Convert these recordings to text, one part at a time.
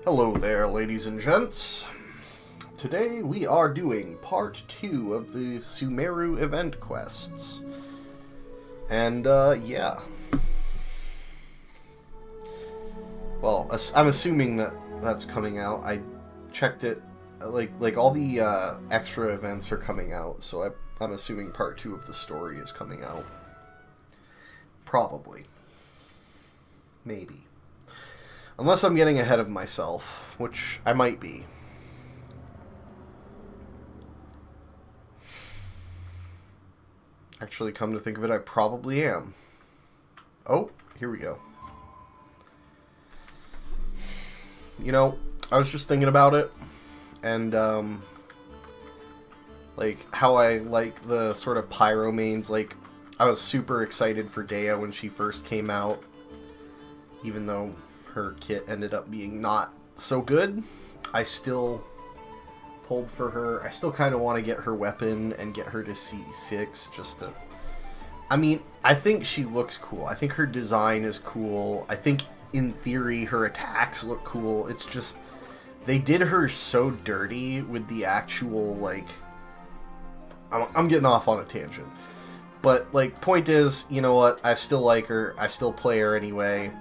Hello there, ladies and gents. Today we are doing part 2 of the Sumeru event quests. And, yeah. Well, I'm assuming that that's coming out. I checked it, like all the, extra events are coming out, so I'm assuming part 2 of the story is coming out. Probably. Maybe. Unless I'm getting ahead of myself, which I might be. Actually, come to think of it, I probably am. Oh, here we go. You know, I was just thinking about it, and, like, how I like the sort of pyro mains. Like, I was super excited for Dea when she first came out, even though her kit ended up being not so good. I still pulled for her. I still kind of want to get her weapon and get her to C6 just to... I mean, I think she looks cool. I think her design is cool. I think, in theory, her attacks look cool. It's just... they did her so dirty with the actual, like... I'm getting off on a tangent. But, like, point is, you know what? I still like her. I still play her anyway.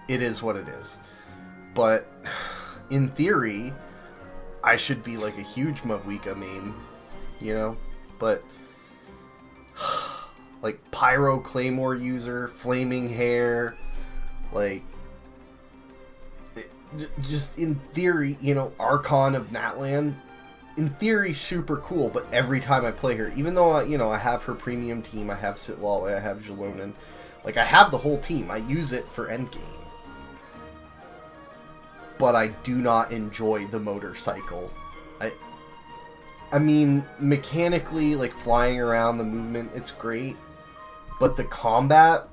It is what it is. But, in theory, I should be like a huge Mavuika main, you know? But, like, Pyro Claymore user, flaming hair, like, just in theory, you know, Archon of Natlan, in theory, super cool, but every time I play her, even though, you know, I have her premium team, I have Sitlali, I have Jalonen, like, I have the whole team, I use it for endgame. But I do not enjoy the motorcycle. I mean, mechanically, like, flying around, the movement, it's great. But the combat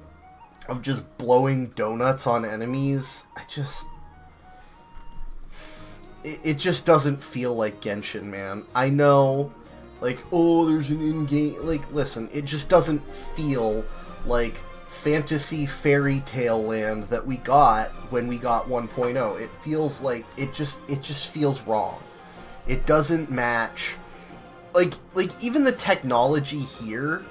of just blowing donuts on enemies, it just doesn't feel like Genshin, man. I know, like, oh, there's an in-game... like, listen, it just doesn't feel like fantasy fairy tale land that we got when we got 1.0. It feels like it just feels wrong. It doesn't match. Like even the technology here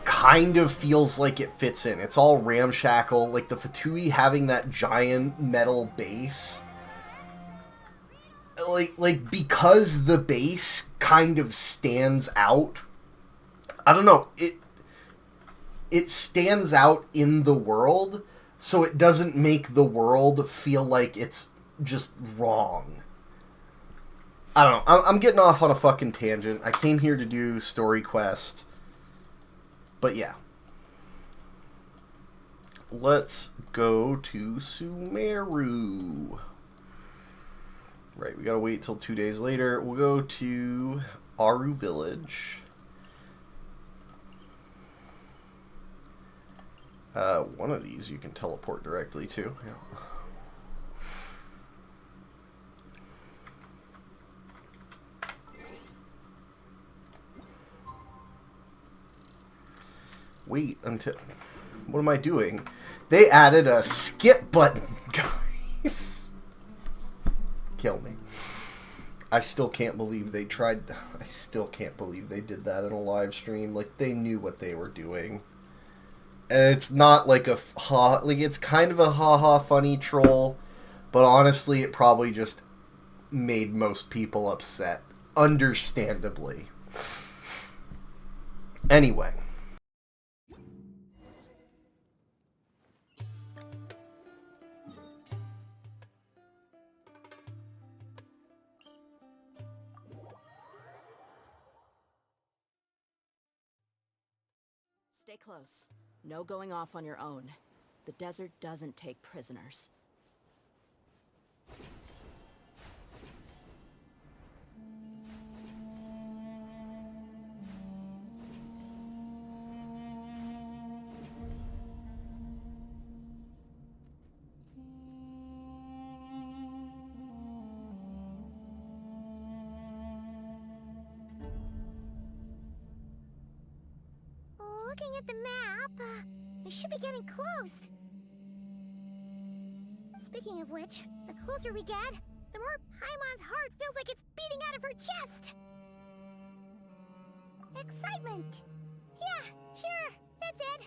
kind of feels like it fits in. It's all ramshackle. Like the Fatui having that giant metal base. Like because the base kind of stands out. I don't know. It stands out in the world, so it doesn't make the world feel like it's just wrong. I don't know. I'm getting off on a fucking tangent. I came here to do story quest. But yeah. Let's go to Sumeru. Right, we gotta wait till 2 days later. We'll go to Aru Village. One of these you can teleport directly to. Yeah. Wait until... what am I doing? They added a skip button, guys. Kill me. I still can't believe they tried... I still can't believe they did that in a live stream. Like, they knew what they were doing. And it's not like a like it's kind of a haha funny troll, but honestly it probably just made most people upset, understandably. Anyway, stay close. No going off on your own. The desert doesn't take prisoners. Looking at the map, I should be getting close. Speaking of which, the closer we get, the more Paimon's heart feels like it's beating out of her chest. Excitement. Yeah, sure, that's it.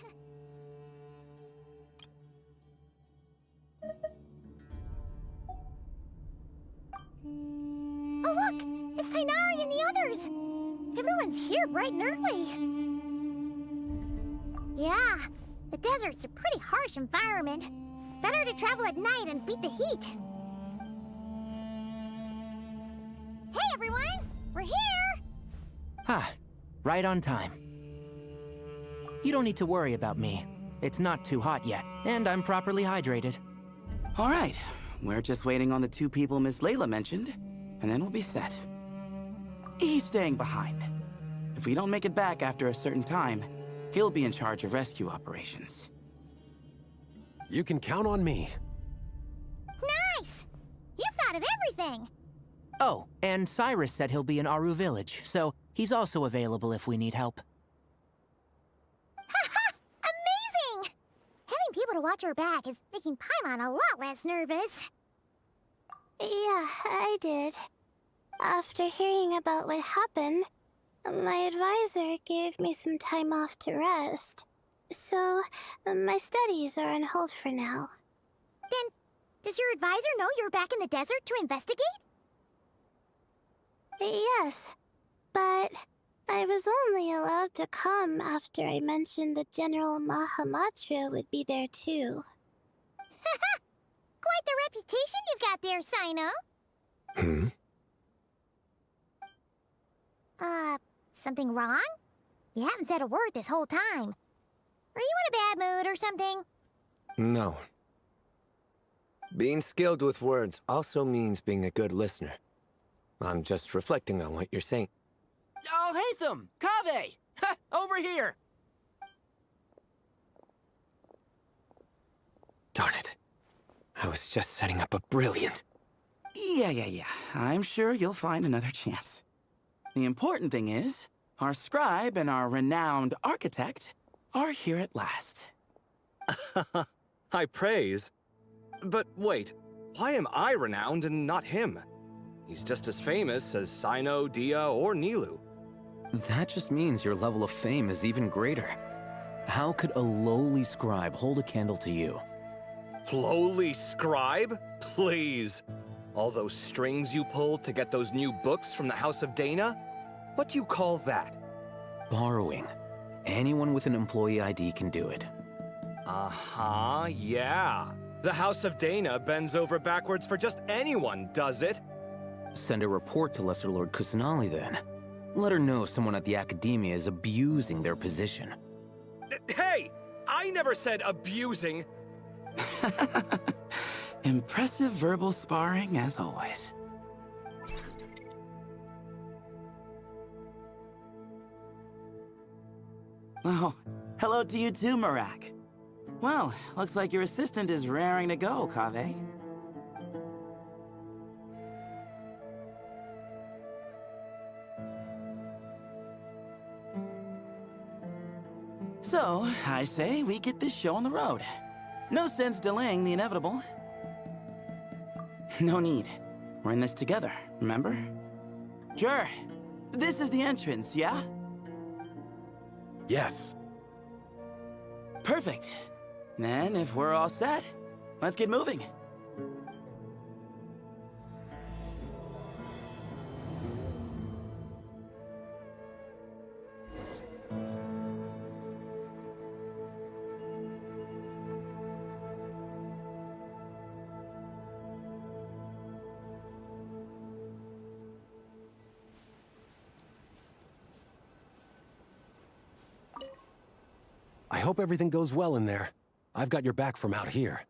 Oh look! It's Tainari and the others! Everyone's here bright and early. Yeah, the desert's a pretty harsh environment. Better to travel at night and beat the heat. Hey everyone! We're here! Ah, right on time. You don't need to worry about me. It's not too hot yet, and I'm properly hydrated. All right, we're just waiting on the 2 people Miss Layla mentioned, and then we'll be set. He's staying behind. If we don't make it back after a certain time, he'll be in charge of rescue operations. You can count on me. Nice! You thought of everything! Oh, and Cyrus said he'll be in Aru Village, so he's also available if we need help. Haha! Amazing! Having people to watch our back is making Paimon a lot less nervous. Yeah, I did. After hearing about what happened, my advisor gave me some time off to rest. So, my studies are on hold for now. Then, does your advisor know you're back in the desert to investigate? Yes, but I was only allowed to come after I mentioned that General Mahamatra would be there too. Haha! Quite the reputation you've got there, Sino. Something wrong? You haven't said a word this whole time. Are you in a bad mood or something? No. Being skilled with words also means being a good listener. I'm just reflecting on what you're saying. Oh, Hatham! Kaveh! Ha! Over here! Darn it. I was just setting up a brilliant... Yeah. I'm sure you'll find another chance. The important thing is, our scribe and our renowned architect are here at last. High praise. But wait, why am I renowned and not him? He's just as famous as Sino, Dia, or Nilu. That just means your level of fame is even greater. How could a lowly scribe hold a candle to you? Lowly scribe? Please. All those strings you pulled to get those new books from the House of Dana? What do you call that? Borrowing. Anyone with an employee ID can do it. Uh-huh, yeah. The House of Dana bends over backwards for just anyone, does it? Send a report to Lesser Lord Kusanali then. Let her know someone at the Academia is abusing their position. Hey! I never said abusing! Impressive verbal sparring, as always. Oh, hello to you too, Marak. Well, looks like your assistant is raring to go, Kaveh. So, I say we get this show on the road. No sense delaying the inevitable. No need. We're in this together, remember? Sure. This is the entrance, yeah? Yes. Perfect. Then, if we're all set, let's get moving. I hope everything goes well in there. I've got your back from out here.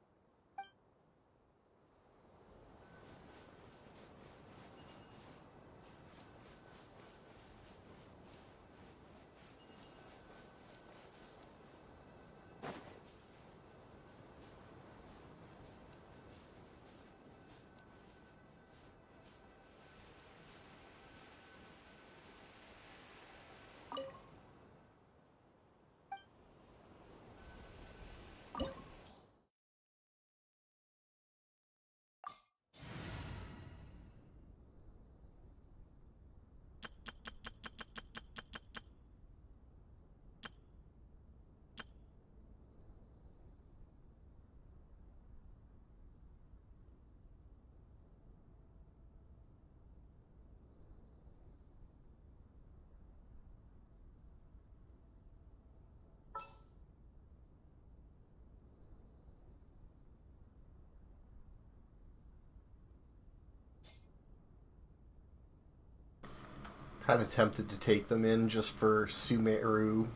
kind of tempted to take them in just for Sumeru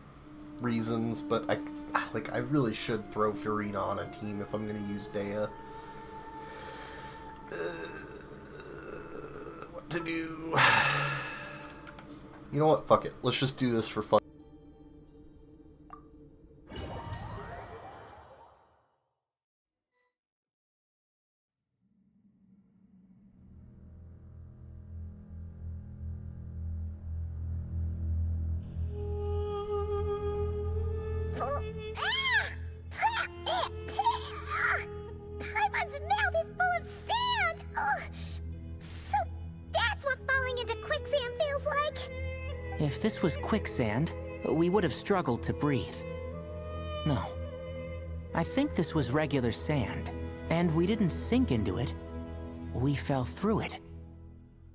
reasons, but I really should throw Furina on a team if I'm going to use Dea. What to do? You know what? Fuck it. Let's just do this for fun. Paimon's mouth is full of sand! Ugh. So that's what falling into quicksand feels like? If this was quicksand, we would have struggled to breathe. No. I think this was regular sand, and we didn't sink into it. We fell through it.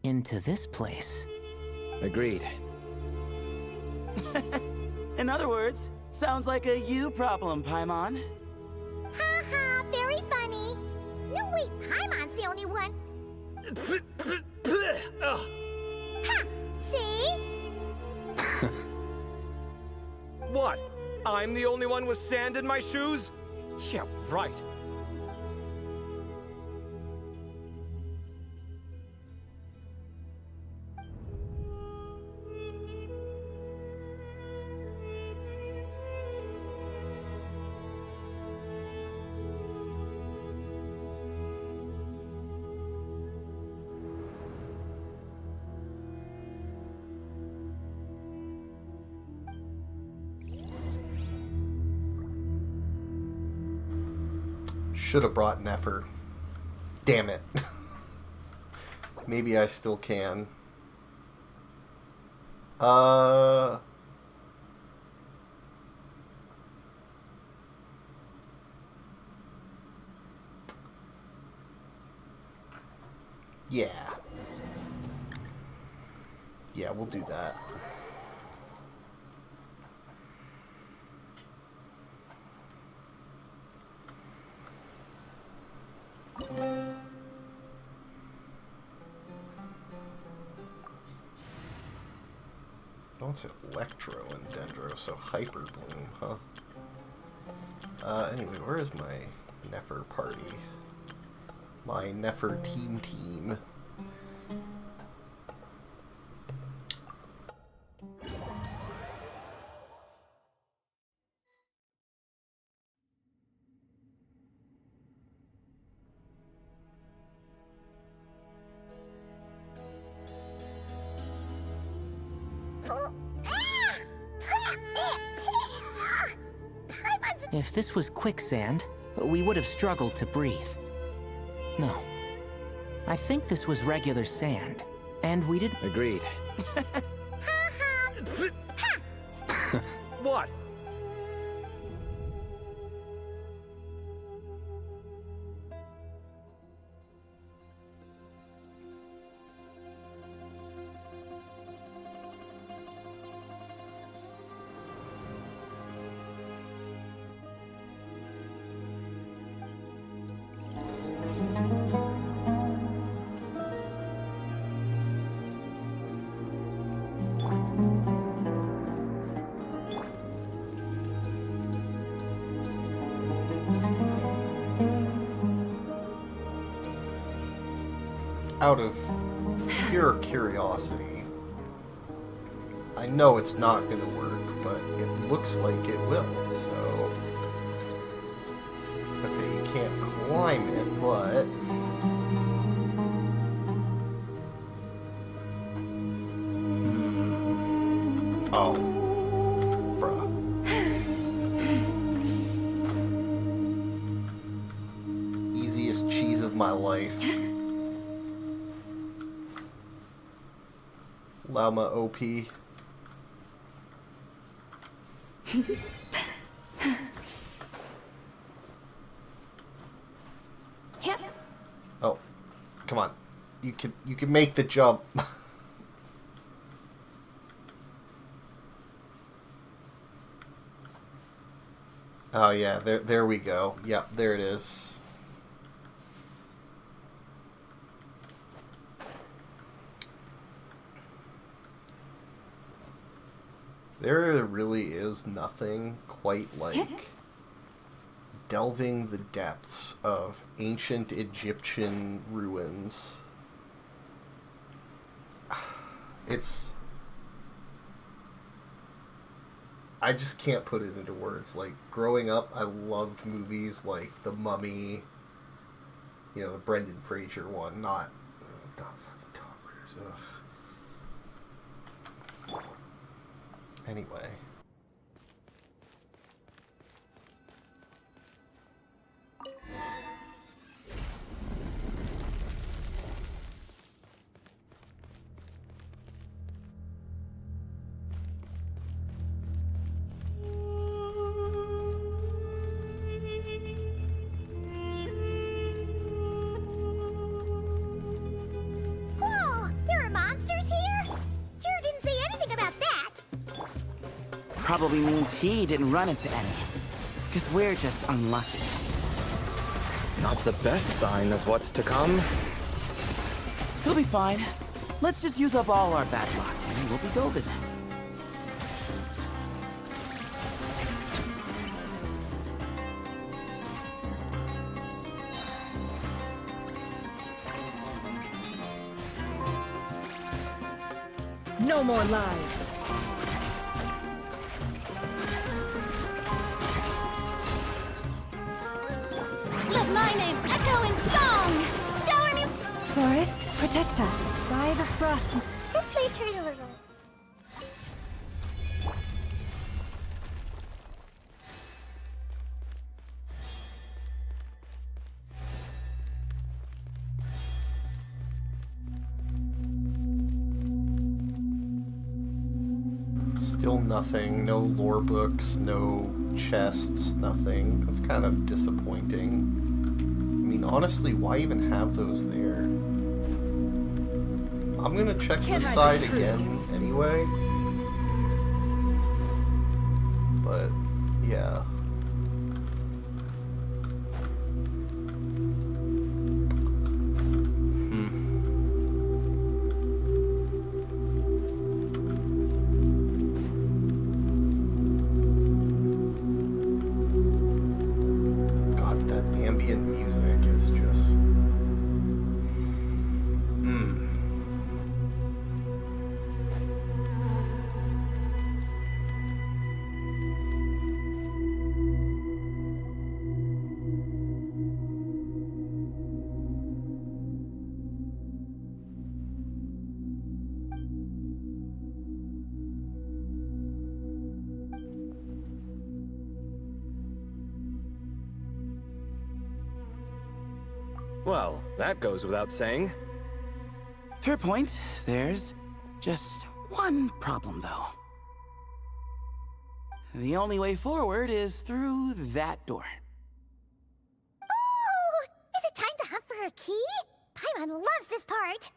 Into this place. Agreed. In other words, sounds like a you problem, Paimon. Haha, very funny. No, wait, Paimon's the only one. Ha! See? What? I'm the only one with sand in my shoes? Yeah, right. Should have brought Nefer. Damn it. Maybe I still can. Yeah. Yeah, we'll do that. No, it's Electro and Dendro, so Hyper Bloom, huh? Anyway, where is my Nefer party? My Nefer team. If this was quicksand, we would have struggled to breathe. No. I think this was regular sand, and we didn't... Agreed. What? Out of pure curiosity, I know it's not going to work, but it looks like it will, so... Okay, you can't climb it, but... Oh. Bruh. Easiest cheese of my life. Llama OP. Oh, come on. You can make the jump. Oh yeah, there we go. Yep, there it is. There really is nothing quite like delving the depths of ancient Egyptian ruins. I just can't put it into words. Like, growing up, I loved movies like The Mummy, you know, the Brendan Fraser one, not fucking Tom Cruise. Ugh. Anyway. Whoa! There are monsters here? Sure didn't say anything about that. Probably means he didn't run into any. Because we're just unlucky. Not the best sign of what's to come. He'll be fine. Let's just use up all our bad luck, and we'll be golden. No more lies. Let my name echo in song! Shower me... Forest, protect us. By the frost. This way hurt a little. Still nothing. No lore books, no chests, nothing. That's kind of disappointing. I mean, honestly, why even have those there? I'm gonna check this side again anyway. But, yeah. God, that ambient music is just... Well, that goes without saying. Fair point. There's just one problem, though. The only way forward is through that door. Oh! Is it time to hunt for a key? Paimon loves this part.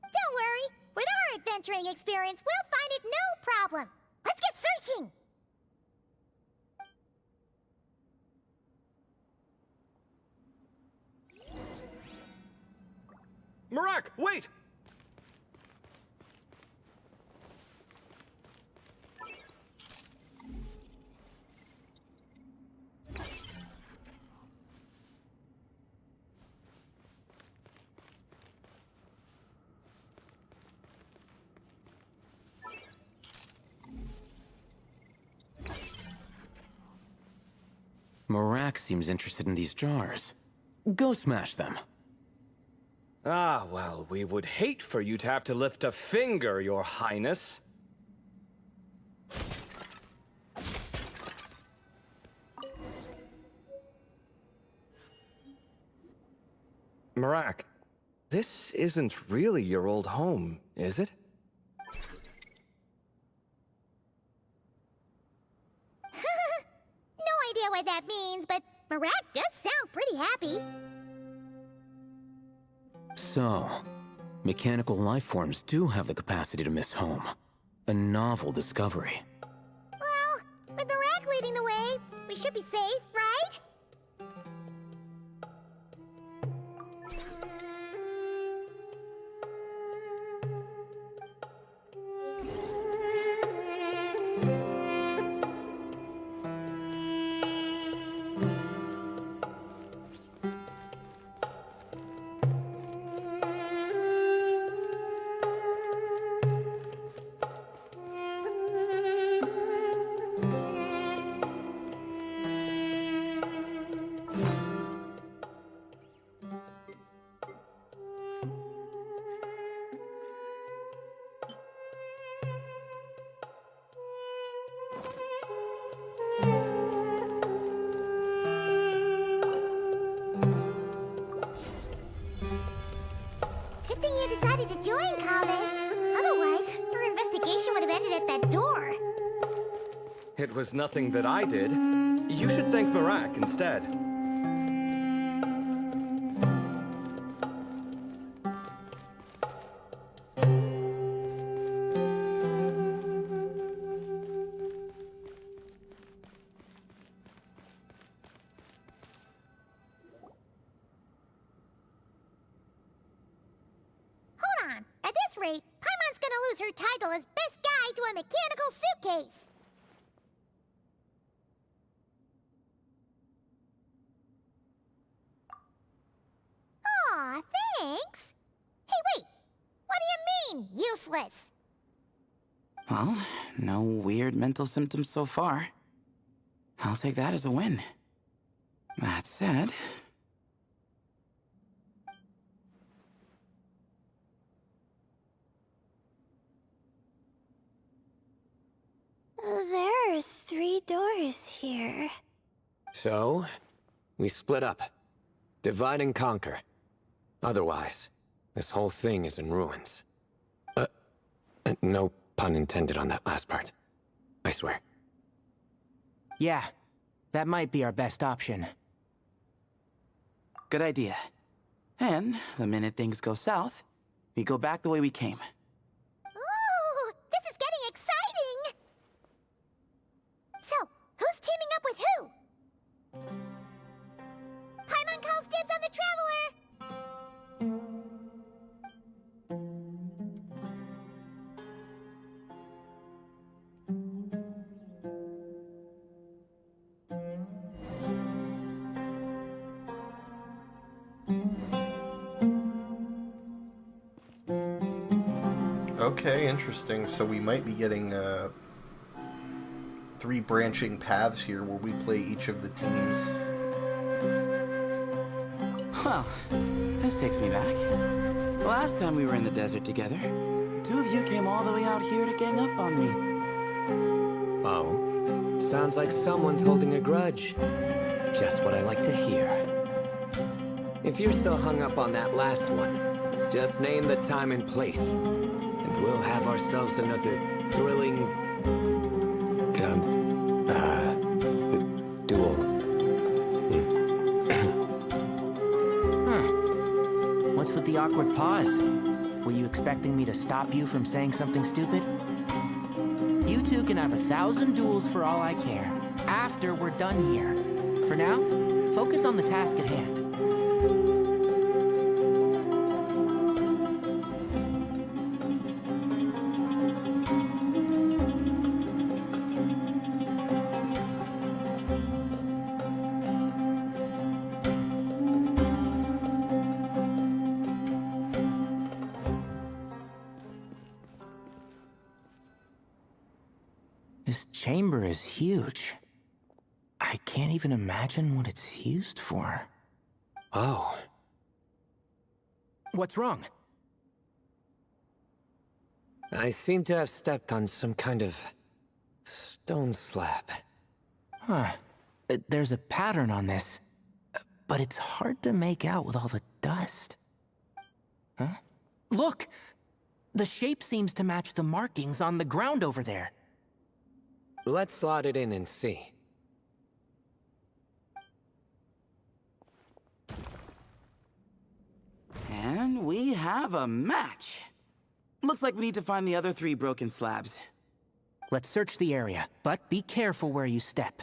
Don't worry. With our adventuring experience, we'll find it no problem. Let's get searching! Marak, wait! Marak seems interested in these jars. Go smash them. Ah, well, we would hate for you to have to lift a finger, Your Highness. Marak, this isn't really your old home, is it? No idea what that means, but Marak does sound pretty happy. So, mechanical life forms do have the capacity to miss home. A novel discovery. Well, with Marak leading the way, we should be safe, right? Good thing you decided to join, Kaveh. Otherwise, our investigation would have ended at that door. It was nothing that I did. You should thank Marak instead. Hold on. At this rate, Paimon's gonna lose her title as best guy to a mechanical suitcase. Aw, thanks. Hey, wait. What do you mean, useless? Well, no weird mental symptoms so far. I'll take that as a win. That said... There are 3 doors here. So, we split up. Divide and conquer. Otherwise, this whole thing is in ruins. No pun intended on that last part. I swear. Yeah, that might be our best option. Good idea. And the minute things go south, we go back the way we came. Ooh, this is getting exciting! So, who's teaming up with who? Paimon calls dibs on the Traveler! Okay, interesting. So we might be getting 3 branching paths here where we play each of the teams. Well, this takes me back. The last time we were in the desert together, the 2 of you came all the way out here to gang up on me. Oh, sounds like someone's holding a grudge. Just what I like to hear. If you're still hung up on that last one, just name the time and place, and we'll have ourselves another thrilling... duel. What's with the awkward pause? Were you expecting me to stop you from saying something stupid? You two can have 1,000 duels for all I care, after we're done here. For now, focus on the task at hand. This chamber is huge. I can't even imagine what it's used for. Oh. What's wrong? I seem to have stepped on some kind of stone slab. Huh. There's a pattern on this, but it's hard to make out with all the dust. Huh? Look! The shape seems to match the markings on the ground over there. Let's slot it in and see. And we have a match. Looks like we need to find the other 3 broken slabs. Let's search the area, but be careful where you step.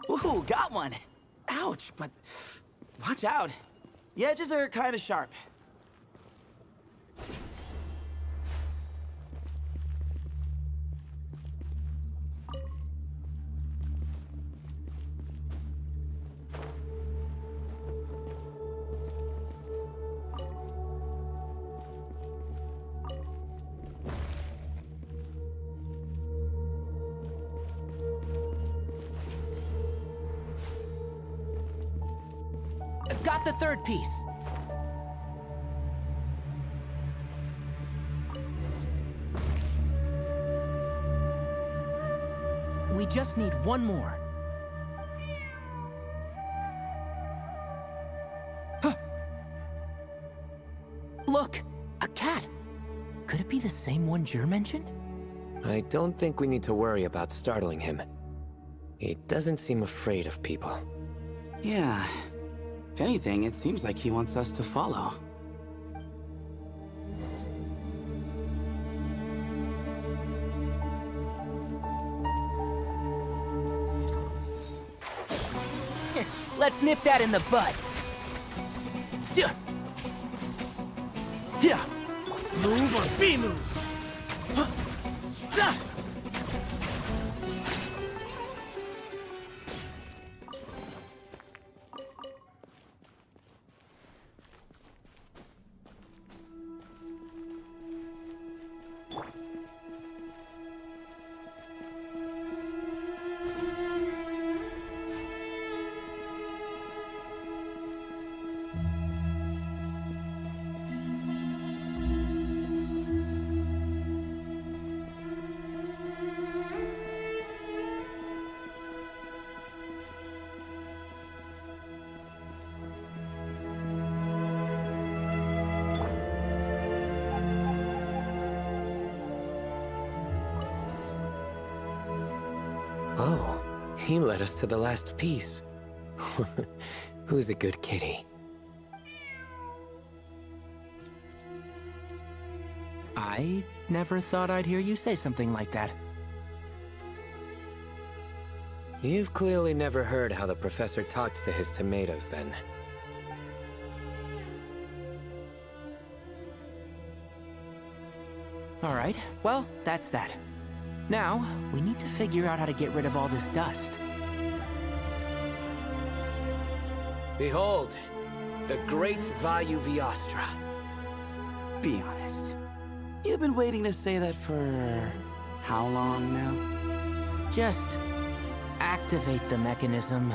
Ooh, got one! Ouch, but watch out. The edges are kind of sharp. Got the third piece. We just need one more. Look, a cat. Could it be the same one Jer mentioned? I don't think we need to worry about startling him. He doesn't seem afraid of people. Yeah. If anything, it seems like he wants us to follow. Let's nip that in the bud. Sure. Yeah. Move or be moved. Oh, he led us to the last piece. Who's a good kitty? I never thought I'd hear you say something like that. You've clearly never heard how the professor talks to his tomatoes, then. All right, well, that's that. Now, we need to figure out how to get rid of all this dust. Behold, the great Vayu Viastra. Be honest. You've been waiting to say that for... how long now? Just activate the mechanism.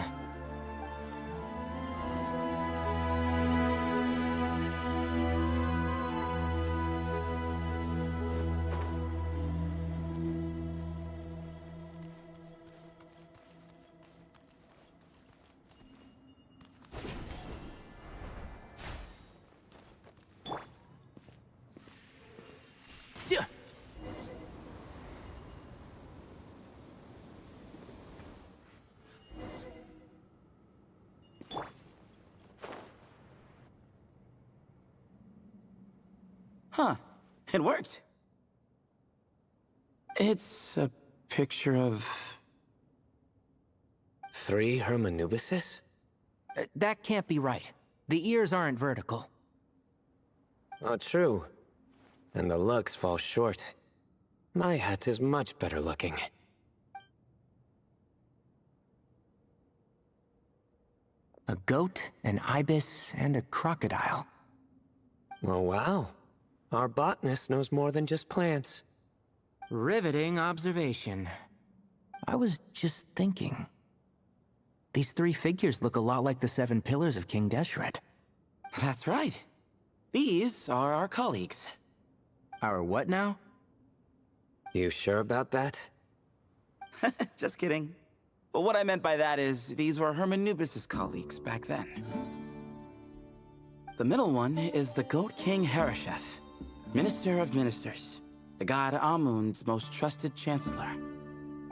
Huh. It worked. It's a picture of... 3 Hermanubises? That can't be right. The ears aren't vertical. Oh, true. And the looks fall short. My hat is much better looking. A goat, an ibis, and a crocodile. Oh, wow. Our botanist knows more than just plants. Riveting observation. I was just thinking. These 3 figures look a lot like the 7 pillars of King Deshret. That's right. These are our colleagues. Our what now? You sure about that? Just kidding. But what I meant by that is, these were Hermanubis' colleagues back then. The middle one is the Goat King Harashef, Minister of Ministers, the god Amun's most trusted chancellor.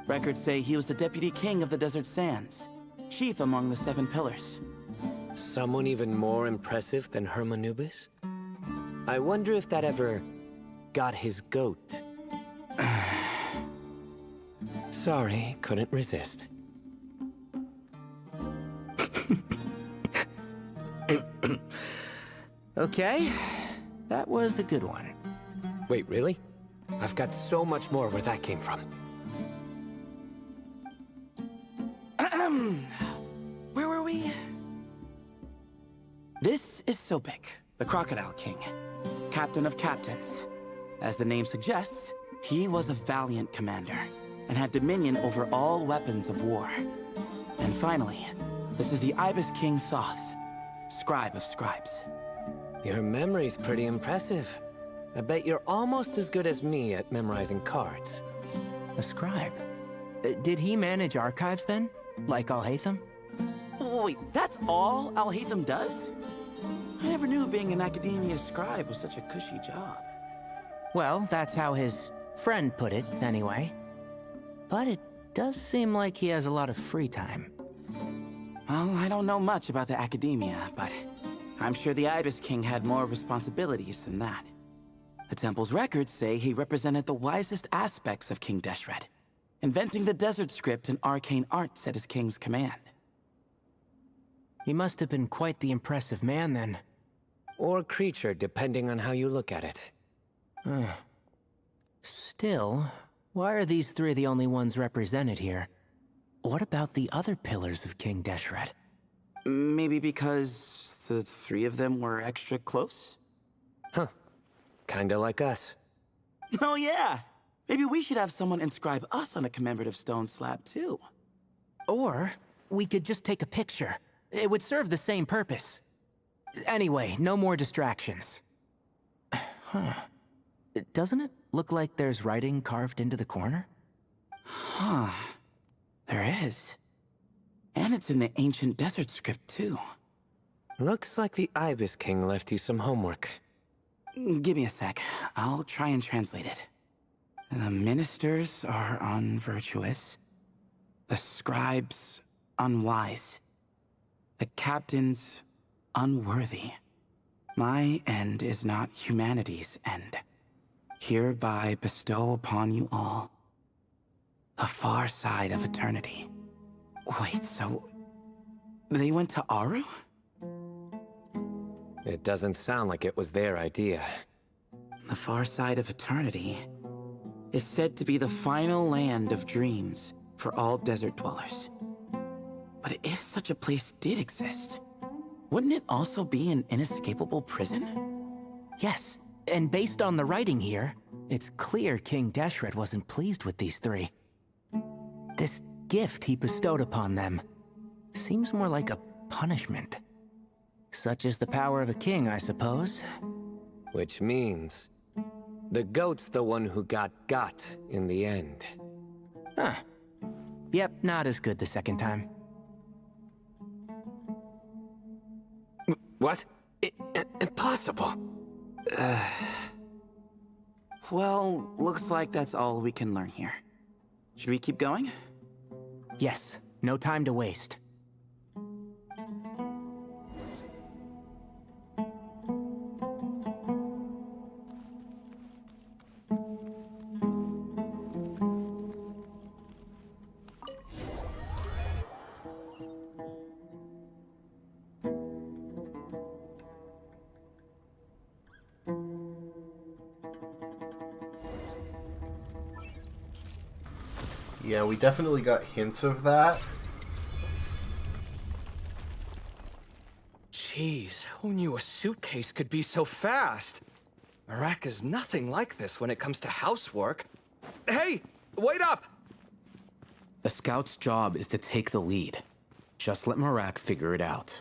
Records say he was the deputy king of the Desert Sands, chief among the 7 pillars. Someone even more impressive than Hermanubis? I wonder if that ever got his goat. Sorry, couldn't resist. Okay, that was a good one. Wait, really? I've got so much more where that came from. Where were we? This is Sobek, the Crocodile King, captain of captains. As the name suggests, he was a valiant commander and had dominion over all weapons of war. And finally, this is the Ibis King Thoth, scribe of scribes. Your memory's pretty impressive. I bet you're almost as good as me at memorizing cards. A scribe? Did he manage archives then? Like Alhaitham? Wait, that's all Alhaitham does? I never knew being an academia scribe was such a cushy job. Well, that's how his friend put it, anyway. But it does seem like he has a lot of free time. Well, I don't know much about the academia, but I'm sure the Ibis King had more responsibilities than that. The temple's records say he represented the wisest aspects of King Deshret, inventing the desert script and arcane arts at his king's command. He must have been quite the impressive man, then. Or creature, depending on how you look at it. Still, why are these three the only ones represented here? What about the other pillars of King Deshret? Maybe because the three of them were extra close? Huh. Kinda like us. Oh yeah! Maybe we should have someone inscribe us on a commemorative stone slab, too. Or, we could just take a picture. It would serve the same purpose. Anyway, no more distractions. Huh. Doesn't it look like there's writing carved into the corner? Huh. There is. And it's in the ancient desert script, too. Looks like the Ibis King left you some homework. Give me a sec. I'll try and translate it. The ministers are unvirtuous. The scribes, unwise. The captains, unworthy. My end is not humanity's end. Hereby bestow upon you all the far side of eternity. Wait, so they went to Aru? It doesn't sound like it was their idea. The far side of eternity is said to be the final land of dreams for all desert dwellers. But if such a place did exist, wouldn't it also be an inescapable prison? Yes, and based on the writing here, it's clear King Deshret wasn't pleased with these three. This gift he bestowed upon them seems more like a punishment. Such is the power of a king, I suppose. Which means the goat's the one who got in the end. Huh. Yep, not as good the second time. What? Impossible. Well, looks like that's all we can learn here. Should we keep going? Yes, no time to waste. Yeah, we definitely got hints of that. Jeez, who knew a suitcase could be so fast? Marak is nothing like this when it comes to housework. Hey, wait up! A scout's job is to take the lead. Just let Marak figure it out.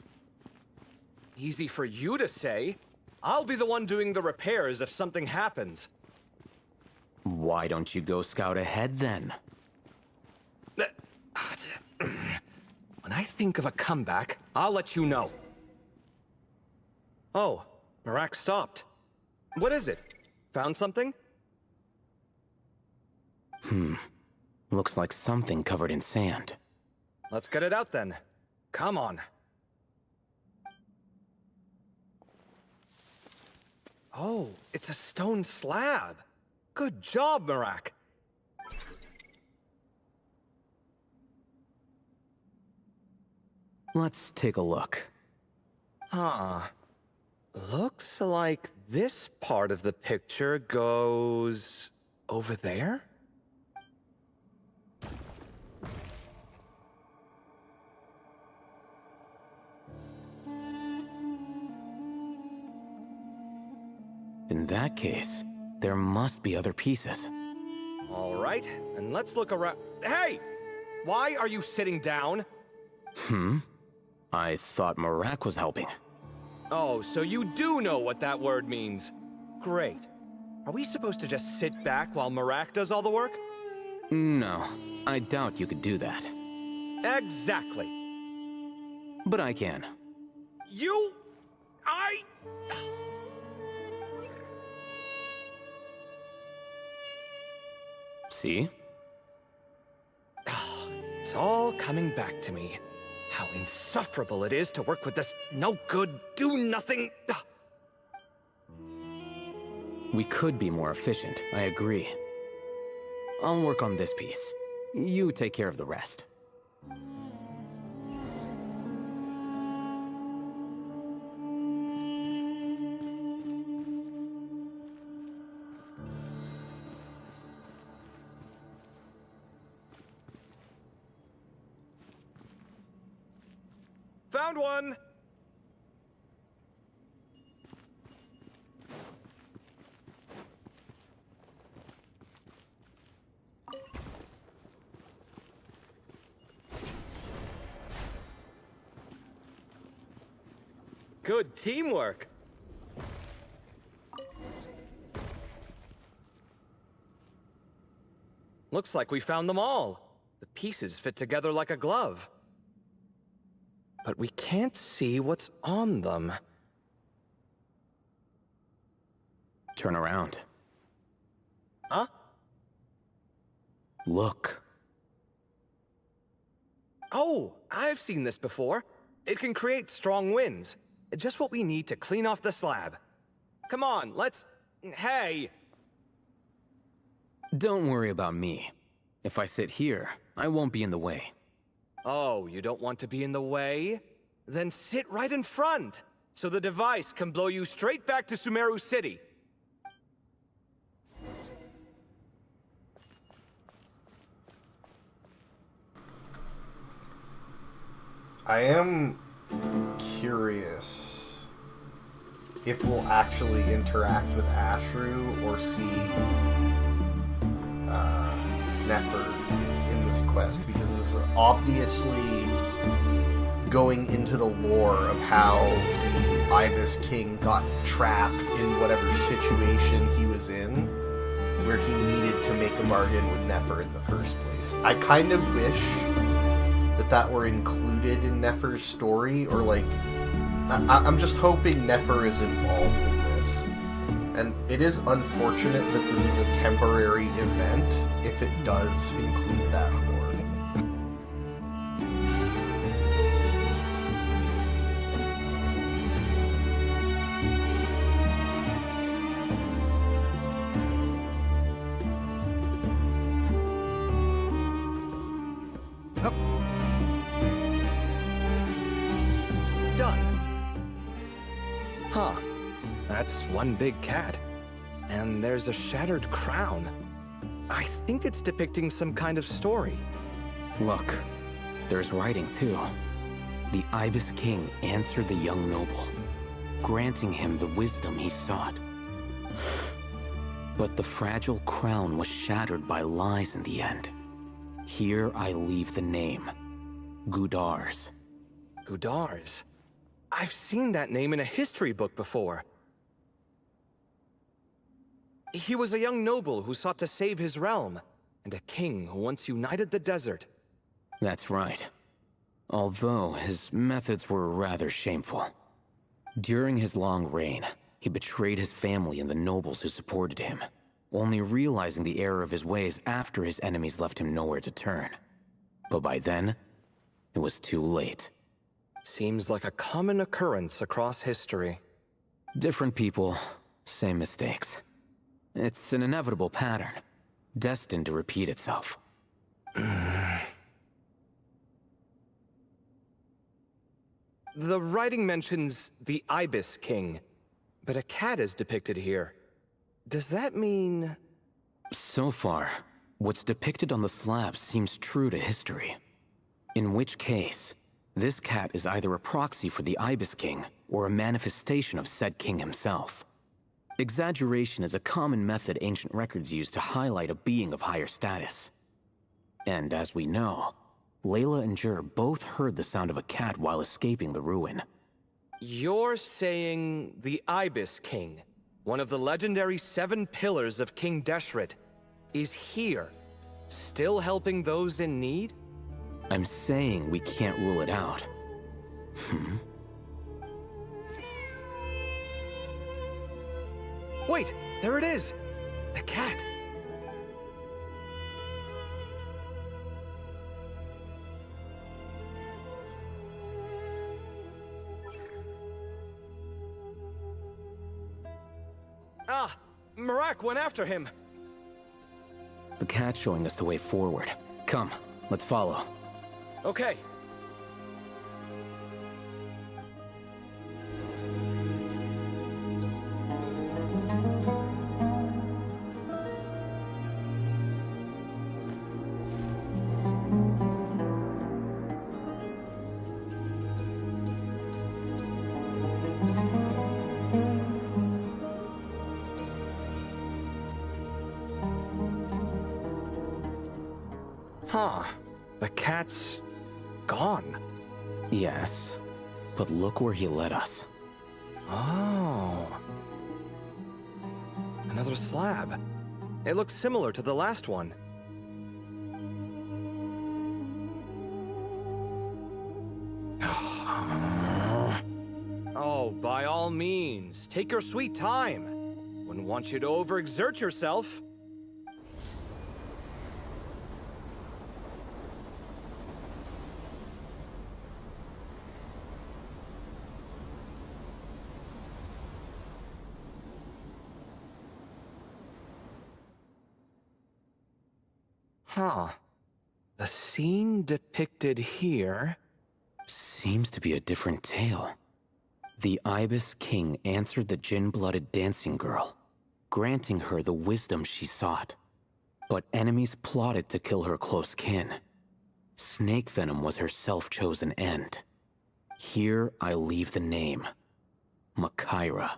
Easy for you to say. I'll be the one doing the repairs if something happens. Why don't you go scout ahead then? When I think of a comeback, I'll let you know. Oh, Marak stopped. What is it? Found something? Looks like something covered in sand. Let's get it out then. Come on. Oh, it's a stone slab. Good job, Marak. Let's take a look. Huh. Looks like this part of the picture goes over there? In that case, there must be other pieces. All right, and let's look around. Hey! Why are you sitting down? I thought Marak was helping. Oh, so you do know what that word means. Great. Are we supposed to just sit back while Marak does all the work? No, I doubt you could do that. Exactly. But I can. You... I... See? It's all coming back to me. How insufferable it is to work with this no-good, do-nothing... We could be more efficient, I agree. I'll work on this piece. You take care of the rest. Found one! Good teamwork. Looks like we found them all. The pieces fit together like a glove. But we can't see what's on them. Turn around. Huh? Look. Oh, I've seen this before. It can create strong winds. Just what we need to clean off the slab. Come on, let's... Hey! Don't worry about me. If I sit here, I won't be in the way. Oh, you don't want to be in the way? Then sit right in front, so the device can blow you straight back to Sumeru City. I am curious if we'll actually interact with Ashru or see Nefer in this quest, because this is obviously going into the lore of how the Ibis King got trapped in whatever situation he was in, where he needed to make a bargain with Nefer in the first place. I kind of wish that were included in Nefer's story, or like, I'm just hoping Nefer is involved in this. And it is unfortunate that this is a temporary event, if it does include that horde. That's one big cat. And there's a shattered crown. I think it's depicting some kind of story. Look, there's writing too. The Ibis King answered the young noble, granting him the wisdom he sought. But the fragile crown was shattered by lies in the end. Here I leave the name, Gudars. Gudars? I've seen that name in a history book before. He was a young noble who sought to save his realm, and a king who once united the desert. That's right. Although his methods were rather shameful. During his long reign, he betrayed his family and the nobles who supported him, only realizing the error of his ways after his enemies left him nowhere to turn. But by then, it was too late. Seems like a common occurrence across history. Different people, same mistakes. It's an inevitable pattern, destined to repeat itself. The writing mentions the Ibis King, but a cat is depicted here. Does that mean... So far, what's depicted on the slab seems true to history. In which case, this cat is either a proxy for the Ibis King, or a manifestation of said king himself. Exaggeration is a common method ancient records use to highlight a being of higher status. And as we know, Layla and Jur both heard the sound of a cat while escaping the ruin. You're saying the Ibis King, one of the legendary 7 pillars of King Deshret, is here, still helping those in need? I'm saying we can't rule it out. Wait, there it is! The cat! Ah! Marak went after him! The cat's showing us the way forward. Come, let's follow. Okay. Huh. The cat's gone. Yes, but look where he led us. Oh. Another slab. It looks similar to the last one. Oh, by all means, take your sweet time. Wouldn't want you to overexert yourself. Huh. The scene depicted here... Seems to be a different tale. The Ibis King answered the Jinn-blooded dancing girl, granting her the wisdom she sought. But enemies plotted to kill her close kin. Snake venom was her self-chosen end. Here I leave the name. Makaira.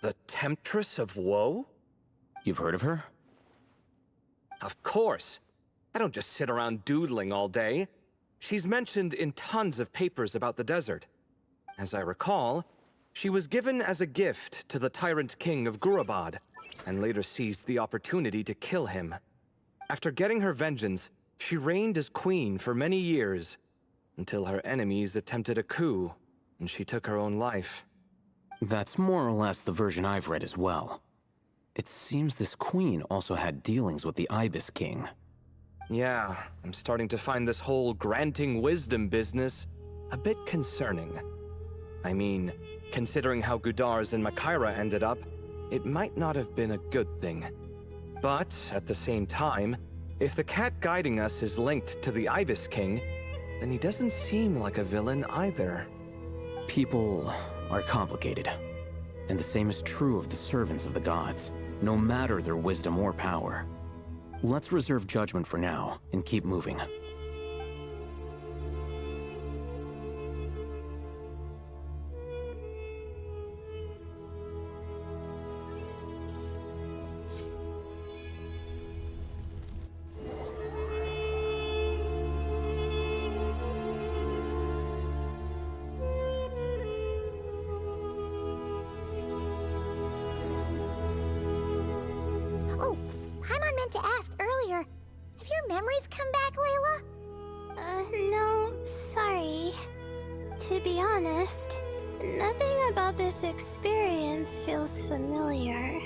The Temptress of Woe? You've heard of her? Of course. I don't just sit around doodling all day. She's mentioned in tons of papers about the desert. As I recall, she was given as a gift to the Tyrant King of Gurabad, and later seized the opportunity to kill him. After getting her vengeance, she reigned as queen for many years, until her enemies attempted a coup, and she took her own life. That's more or less the version I've read as well. It seems this queen also had dealings with the Ibis King. Yeah, I'm starting to find this whole granting wisdom business a bit concerning. I mean, considering how Gudars and Makaira ended up, it might not have been a good thing. But, at the same time, if the cat guiding us is linked to the Ibis King, then he doesn't seem like a villain either. People are complicated. And the same is true of the servants of the gods, no matter their wisdom or power. Let's reserve judgment for now, and keep moving. Oh, Paimon meant to ask earlier. Have your memories come back, Layla? No, sorry. To be honest, nothing about this experience feels familiar.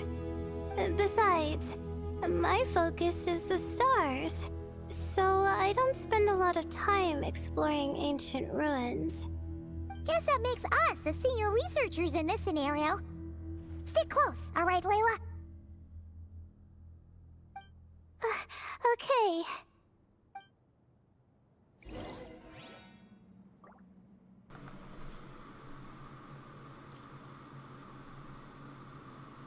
Besides, my focus is the stars, so I don't spend a lot of time exploring ancient ruins. Guess that makes us the senior researchers in this scenario. Stick close, alright, Layla? Okay.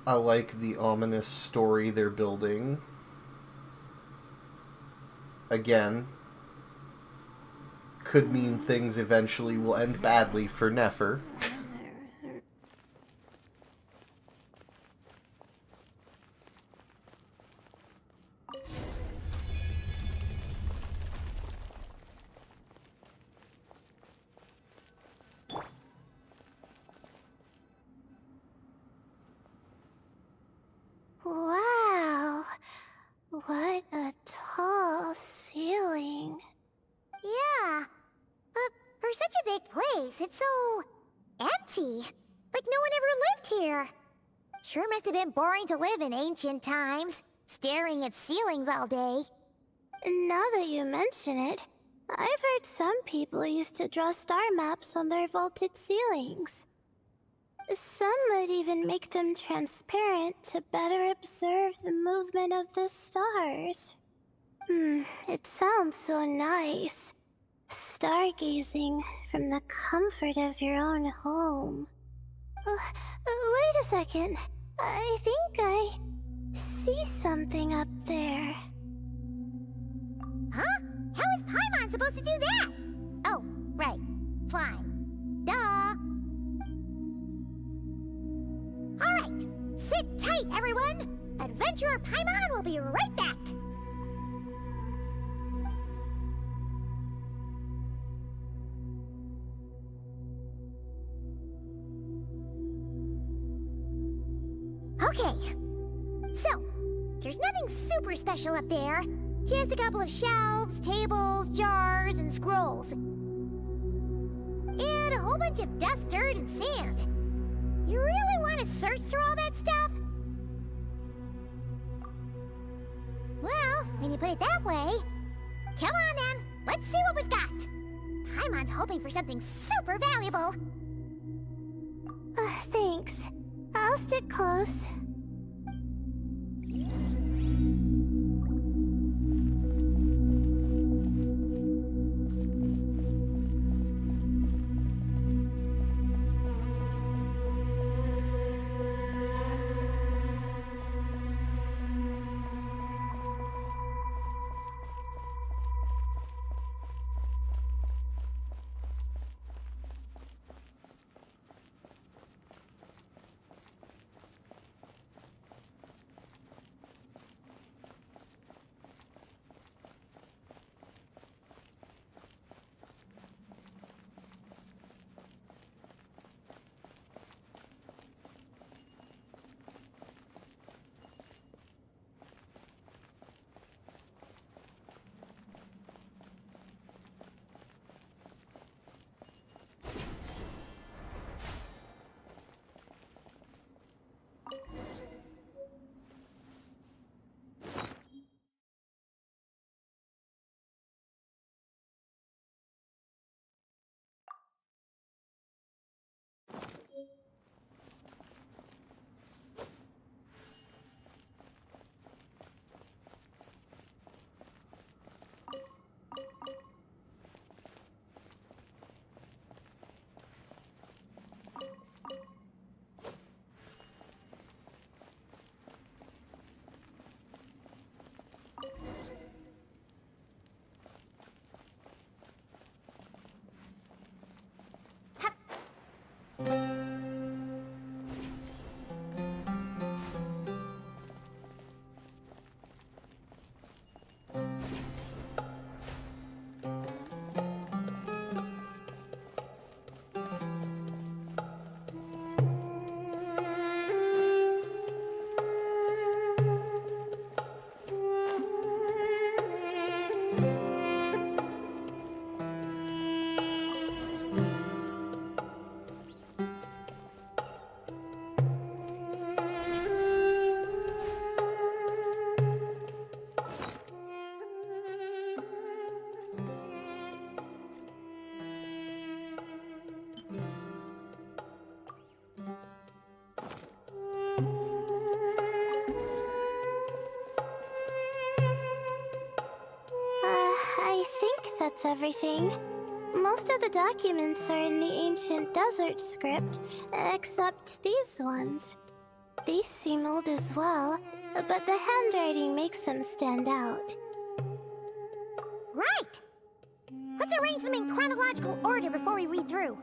I like the ominous story they're building. Again, could mean things eventually will end badly for Nefer. big place. It's so empty. Like no one ever lived here. Sure must have been boring to live in ancient times, staring at ceilings all day. Now that you mention it, I've heard some people used to draw star maps on their vaulted ceilings. Some might even make them transparent to better observe the movement of the stars. It sounds so nice. Stargazing from the comfort of your own home. Wait a second. I think I see something up there. Huh? How is Paimon supposed to do that? Oh, right. Flying. Duh. Alright. Sit tight, everyone. Adventurer Paimon will be right back. Okay. So, there's nothing super special up there. Just a couple of shelves, tables, jars, and scrolls. And a whole bunch of dust, dirt, and sand. You really want to search through all that stuff? Well, when you put it that way... Come on then, let's see what we've got. Paimon's hoping for something super valuable. Thanks. I'll stick close. I think that's everything. Most of the documents are in the ancient desert script, except these ones. These seem old as well, but the handwriting makes them stand out. Right! Let's arrange them in chronological order before we read through.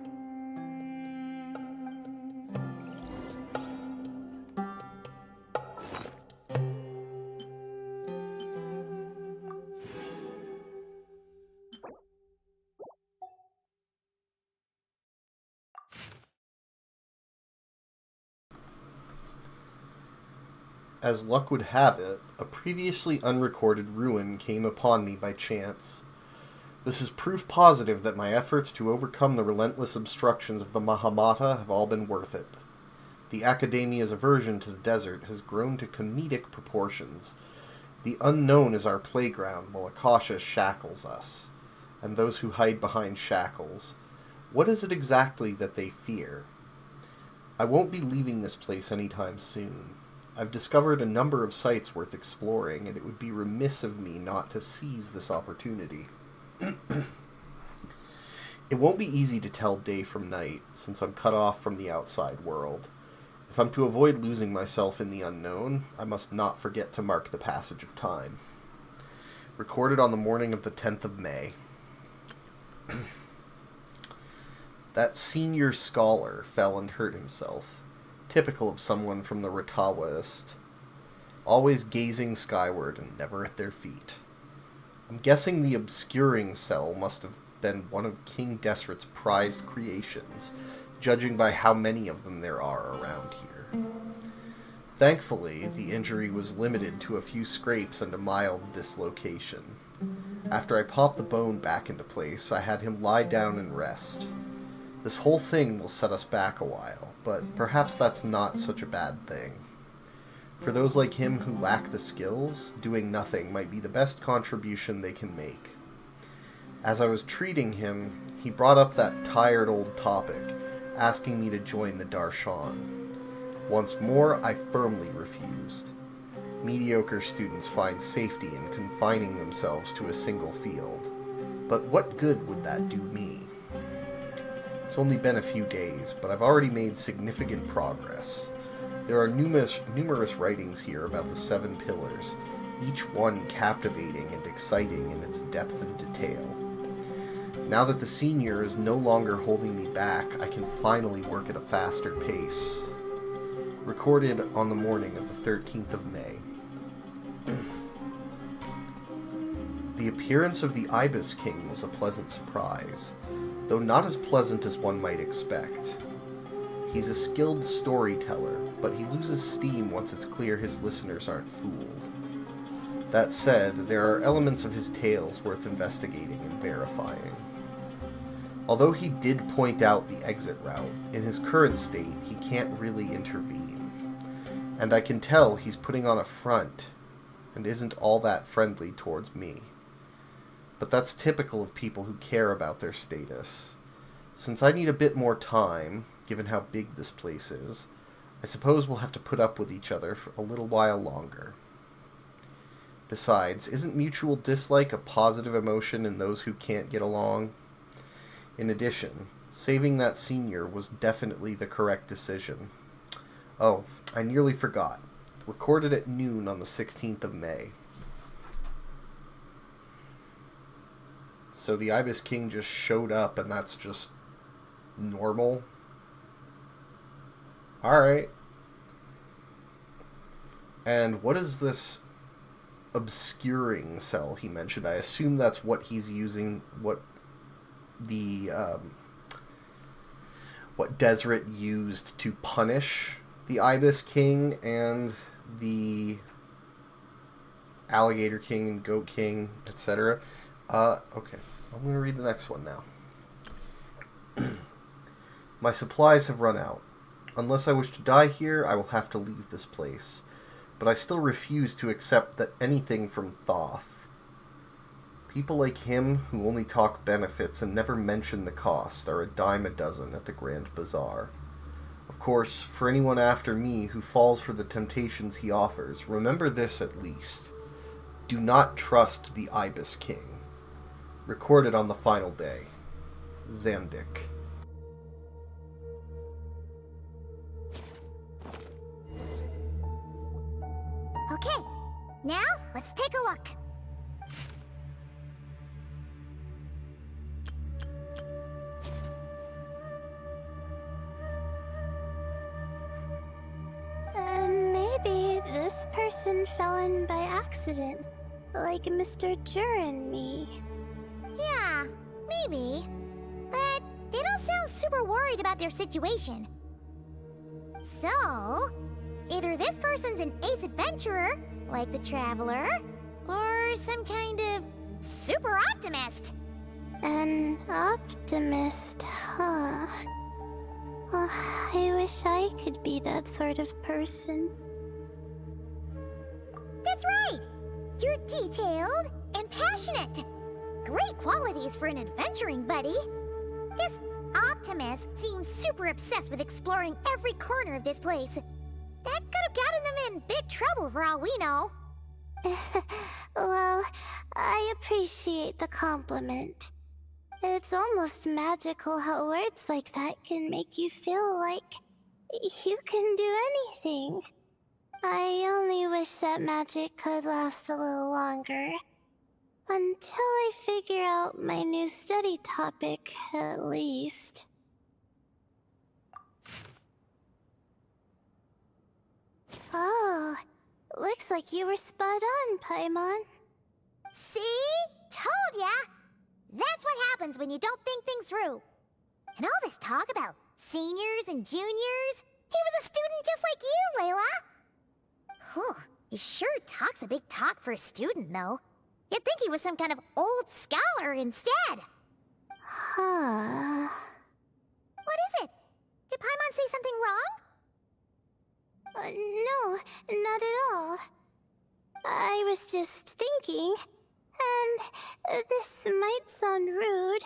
As luck would have it, a previously unrecorded ruin came upon me by chance. This is proof positive that my efforts to overcome the relentless obstructions of the Mahamata have all been worth it. The Academia's aversion to the desert has grown to comedic proportions. The unknown is our playground, while Akasha shackles us. And those who hide behind shackles, what is it exactly that they fear? I won't be leaving this place anytime soon. I've discovered a number of sites worth exploring, and it would be remiss of me not to seize this opportunity. It won't be easy to tell day from night, since I'm cut off from the outside world. If I'm to avoid losing myself in the unknown, I must not forget to mark the passage of time. Recorded on the morning of the 10th of May. That senior scholar fell and hurt himself, typical of someone from the Ratawaist, always gazing skyward and never at their feet. I'm guessing the obscuring cell must have been one of King Desret's prized creations, judging by how many of them there are around here. Thankfully, the injury was limited to a few scrapes and a mild dislocation. After I popped the bone back into place, I had him lie down and rest. This whole thing will set us back a while, but perhaps that's not such a bad thing. For those like him who lack the skills, doing nothing might be the best contribution they can make. As I was treating him, he brought up that tired old topic, asking me to join the Darshan. Once more, I firmly refused. Mediocre students find safety in confining themselves to a single field. But what good would that do me? It's only been a few days, but I've already made significant progress. There are numerous writings here about the 7 pillars, each one captivating and exciting in its depth and detail. Now that the senior is no longer holding me back, I can finally work at a faster pace. Recorded on the morning of the 13th of May. The appearance of the Ibis King was a pleasant surprise, though not as pleasant as one might expect. He's a skilled storyteller, but he loses steam once it's clear his listeners aren't fooled. That said, there are elements of his tales worth investigating and verifying. Although he did point out the exit route, in his current state he can't really intervene. And I can tell he's putting on a front, and isn't all that friendly towards me. But that's typical of people who care about their status. Since I need a bit more time, given how big this place is, I suppose we'll have to put up with each other for a little while longer. Besides, isn't mutual dislike a positive emotion in those who can't get along? In addition, saving that senior was definitely the correct decision. Oh, I nearly forgot. Recorded at noon on the 16th of May. So the Ibis King just showed up and that's just normal? Alright. And what is this obscuring cell he mentioned? I assume that's what he's using, what Deseret used to punish the Ibis King and the Alligator King and Goat King, etc. Okay. I'm going to read the next one now. My supplies have run out. Unless I wish to die here, I will have to leave this place. But I still refuse to accept that anything from Thoth. People like him, who only talk benefits and never mention the cost, are a dime a dozen at the Grand Bazaar. Of course, for anyone after me who falls for the temptations he offers, remember this at least. Do not trust the Ibis King. Recorded on the final day. Zandik. Okay, now let's take a look. Maybe this person fell in by accident, like Mr. Jur and me. Yeah, maybe. But they don't sound super worried about their situation. So, either this person's an ace adventurer, like the Traveler, or some kind of super optimist. An optimist, huh? Oh, I wish I could be that sort of person. That's right! You're detailed and passionate. Great qualities for an adventuring buddy. This optimist seems super obsessed with exploring every corner of this place. That could have gotten them in big trouble for all we know. Well, I appreciate the compliment. It's almost magical how words like that can make you feel like you can do anything. I only wish that magic could last a little longer. Until I figure out my new study topic, at least. Oh, looks like you were spot on, Paimon. See? Told ya! That's what happens when you don't think things through. And all this talk about seniors and juniors, he was a student just like you, Layla. Whew, he sure talks a big talk for a student, though. You'd think he was some kind of old scholar instead. Huh. What is it? Did Paimon say something wrong? No, not at all. I was just thinking, and this might sound rude,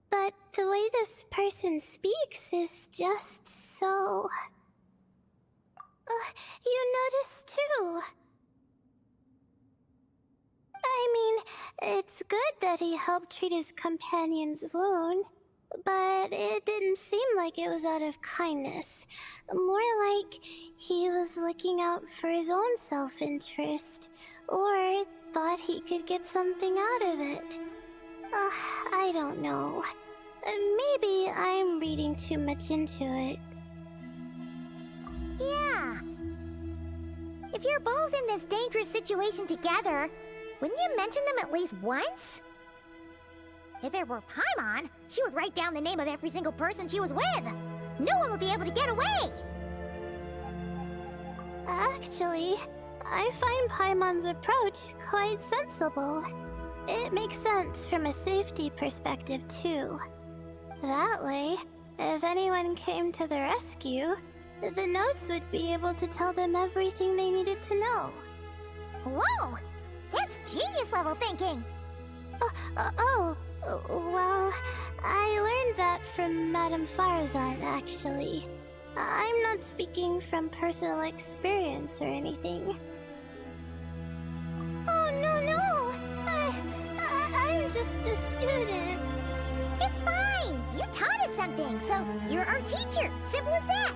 but the way this person speaks is just so... you noticed too. I mean, it's good that he helped treat his companion's wound, but it didn't seem like it was out of kindness. More like he was looking out for his own self-interest, or thought he could get something out of it. I don't know. Maybe I'm reading too much into it. Yeah. If you're both in this dangerous situation together, wouldn't you mention them at least once? If it were Paimon, she would write down the name of every single person she was with. No one would be able to get away. Actually, I find Paimon's approach quite sensible. It makes sense from a safety perspective, too. That way, if anyone came to the rescue, the notes would be able to tell them everything they needed to know. Whoa! That's genius-level thinking! Well, I learned that from Madame Farazan, actually. I'm not speaking from personal experience or anything. Oh, no! I'm just a student. It's fine! You taught us something, so you're our teacher. Simple as that.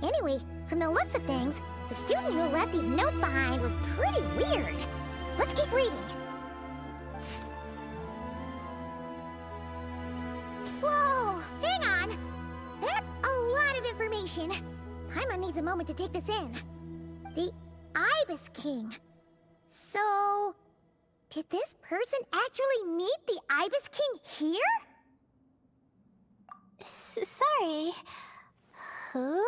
Anyway, from the looks of things, the student who left these notes behind was pretty weird. Let's keep reading. Whoa! Hang on! That's a lot of information. Paimon needs a moment to take this in. The Ibis King. So... did this person actually meet the Ibis King here? Sorry. Who?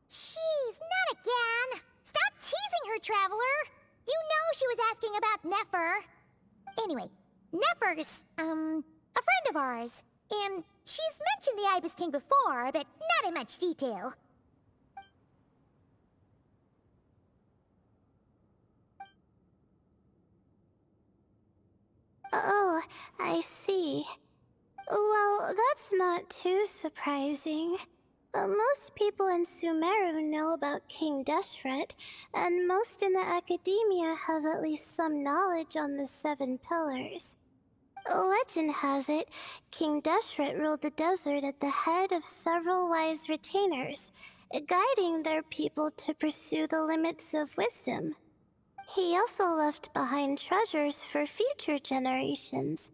Jeez, not again! Stop teasing her, Traveler! You know she was asking about Nefer. Anyway, Nefer's, a friend of ours. And she's mentioned the Ibis King before, but not in much detail. Oh, I see. Well, that's not too surprising. Most people in Sumeru know about King Deshret, and most in the academia have at least some knowledge on the 7 pillars. Legend has it, King Deshret ruled the desert at the head of several wise retainers, guiding their people to pursue the limits of wisdom. He also left behind treasures for future generations,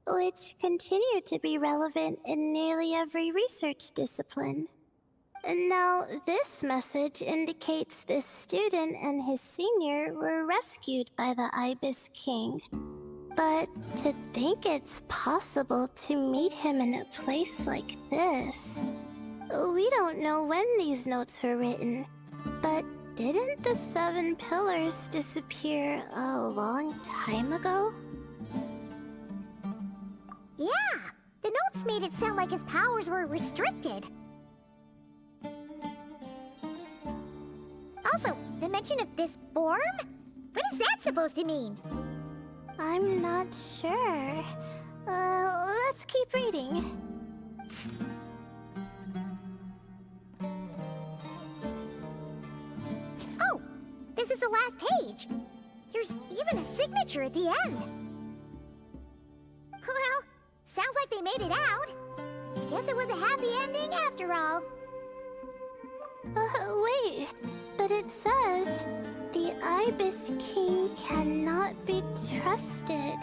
which continue to be relevant in nearly every research discipline. Now, this message indicates this student and his senior were rescued by the Ibis King. But to think it's possible to meet him in a place like this... We don't know when these notes were written, but Didn't the 7 pillars disappear a long time ago? Yeah! The notes made it sound like his powers were restricted. Also, the mention of this form? What is that supposed to mean? I'm not sure. Let's keep reading. Oh! This is the last page! There's even a signature at the end! Well, sounds like they made it out. Guess it was a happy ending after all. Wait. But it says, the Ibis King cannot be trusted.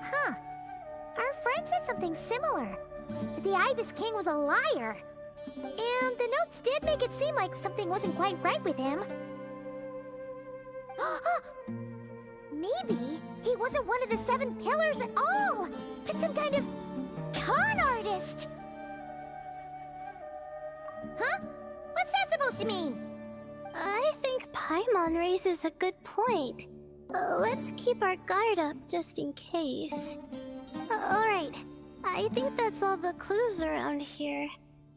Huh. Our friend said something similar. That the Ibis King was a liar. And the notes did make it seem like something wasn't quite right with him. Maybe he wasn't one of the 7 pillars at all, but some kind of con artist. Huh? What's that supposed to mean? I think Paimon raises a good point. Let's keep our guard up just in case. Alright, I think that's all the clues around here.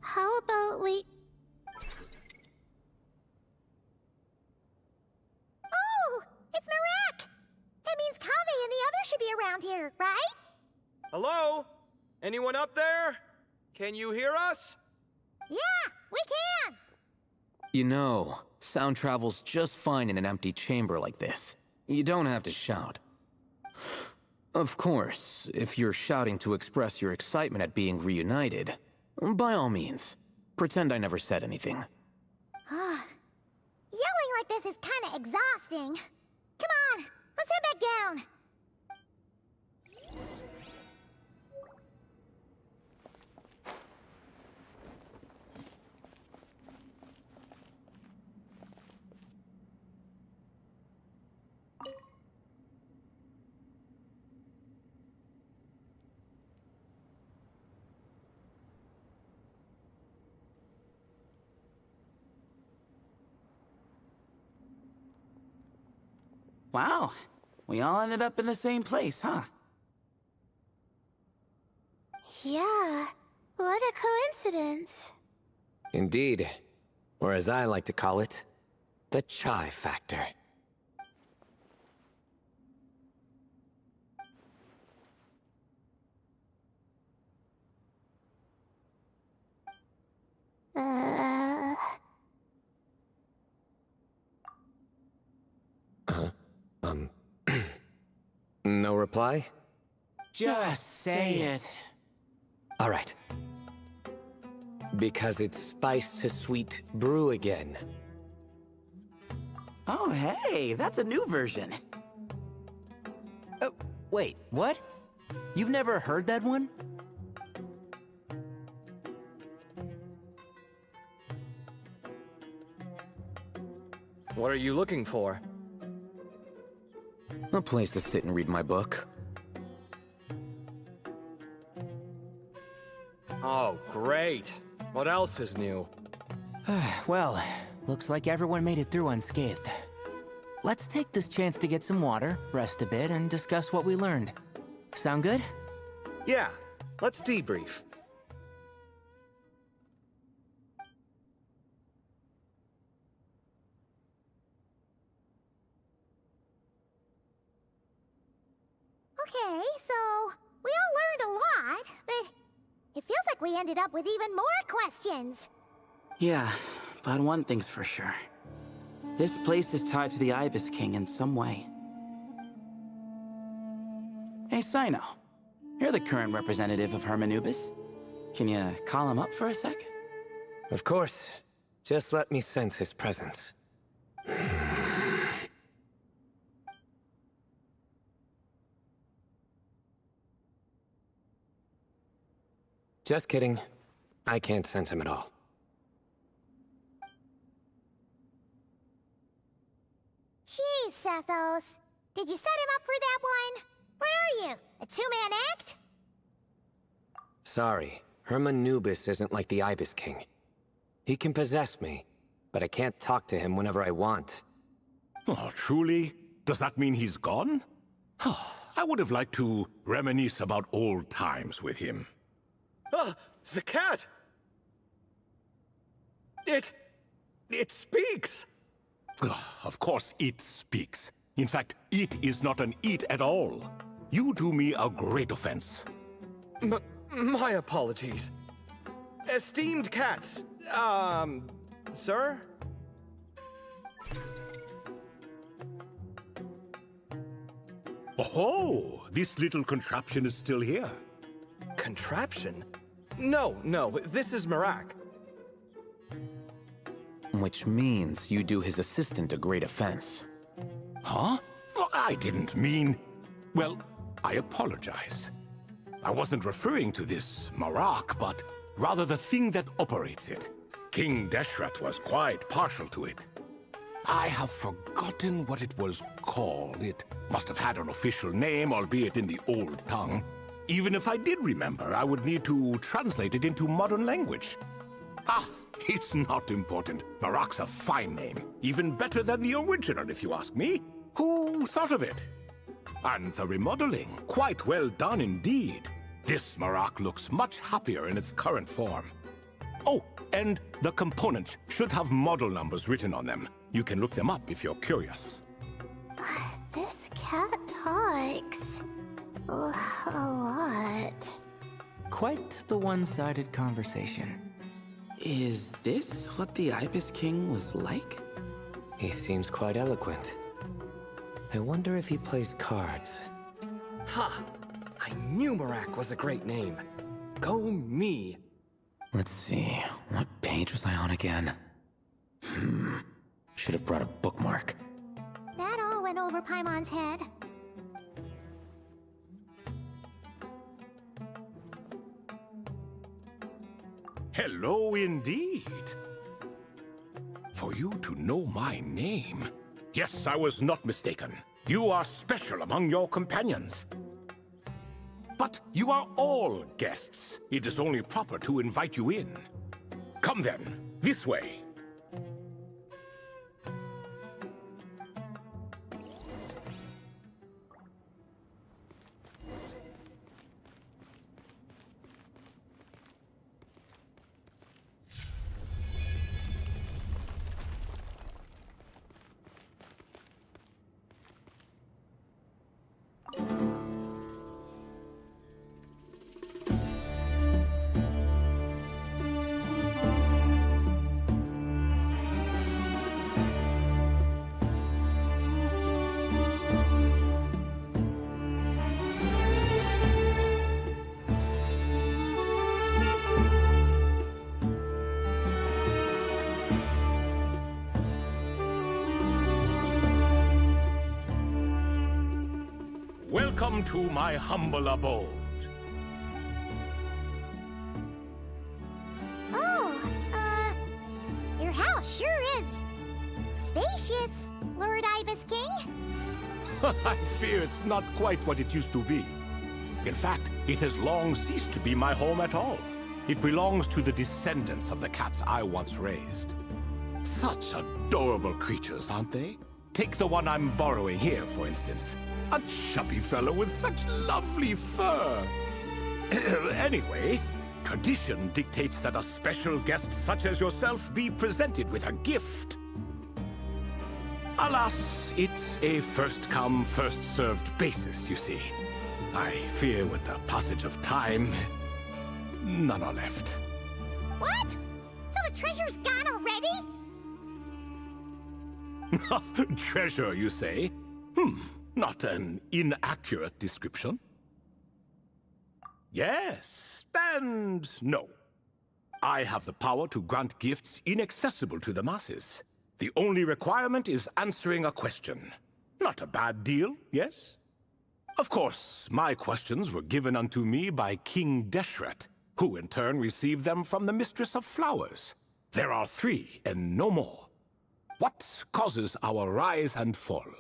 How about we... Oh! It's Marek! That means Kaveh and the others should be around here, right? Hello? Anyone up there? Can you hear us? Yeah, we can! You know, sound travels just fine in an empty chamber like this. You don't have to shout. Of course, if you're shouting to express your excitement at being reunited, by all means, pretend I never said anything. Yelling like this is kinda exhausting. Come on, let's head back down. Wow, we all ended up in the same place, huh? Yeah, what a coincidence. Indeed. Or as I like to call it, the chai factor. No reply? Just say it. All right. Because it's spice to sweet brew again. Oh, hey, that's a new version. Wait, what? You've never heard that one? What are you looking for? A place to sit and read my book. Oh, great. What else is new? Well, looks like everyone made it through unscathed. Let's take this chance to get some water, rest a bit, and discuss what we learned. Sound good? Yeah, let's debrief. Okay, so we all learned a lot, but it feels like we ended up with even more questions. Yeah, but one thing's for sure. This place is tied to the Ibis King in some way. Hey, Sino. You're the current representative of Hermanubis. Can you call him up for a sec? Of course. Just let me sense his presence. Just kidding. I can't sense him at all. Jeez, Sethos. Did you set him up for that one? What are you, a two-man act? Sorry, Hermanubis isn't like the Ibis King. He can possess me, but I can't talk to him whenever I want. Oh, truly? Does that mean he's gone? I would have liked to reminisce about old times with him. Ah, the cat! It speaks! Of course it speaks. In fact, it is not an it at all. You do me a great offense. My apologies. Esteemed cats, sir? Oh, this little contraption is still here. Contraption? No, this is Marak. Which means you do his assistant a great offense. Huh? Well, I didn't mean... Well, I apologize. I wasn't referring to this Marak, but rather the thing that operates it. King Deshret was quite partial to it. I have forgotten what it was called. It must have had an official name, albeit in the old tongue. Even if I did remember, I would need to translate it into modern language. It's not important. Marak's a fine name. Even better than the original, if you ask me. Who thought of it? And the remodeling, quite well done indeed. This Marak looks much happier in its current form. Oh, and the components should have model numbers written on them. You can look them up if you're curious. This cat talks a lot. Quite the one-sided conversation. Is this what the Ibis King was like? He seems quite eloquent. I wonder if he plays cards. Ha! I knew Marak was a great name. Go me! Let's see, what page was I on again? Should have brought a bookmark. That all went over Paimon's head. Hello indeed. For you to know my name. Yes, I was not mistaken. You are special among your companions. But you are all guests. It is only proper to invite you in. Come then, this way. Welcome to my humble abode. Oh, your house sure is spacious, Lord Ibis King. I fear it's not quite what it used to be. In fact, it has long ceased to be my home at all. It belongs to the descendants of the cats I once raised. Such adorable creatures, aren't they? Take the one I'm borrowing here, for instance. A chubby fellow with such lovely fur. Anyway, tradition dictates that a special guest such as yourself be presented with a gift. Alas, it's a first-come, first-served basis, you see. I fear with the passage of time, none are left. What? So the treasure's gone already? Treasure, you say? Not an inaccurate description. Yes, and no. I have the power to grant gifts inaccessible to the masses. The only requirement is answering a question. Not a bad deal, yes? Of course, my questions were given unto me by King Deshret, who in turn received them from the Mistress of Flowers. There are 3, and no more. What causes our rise and fall?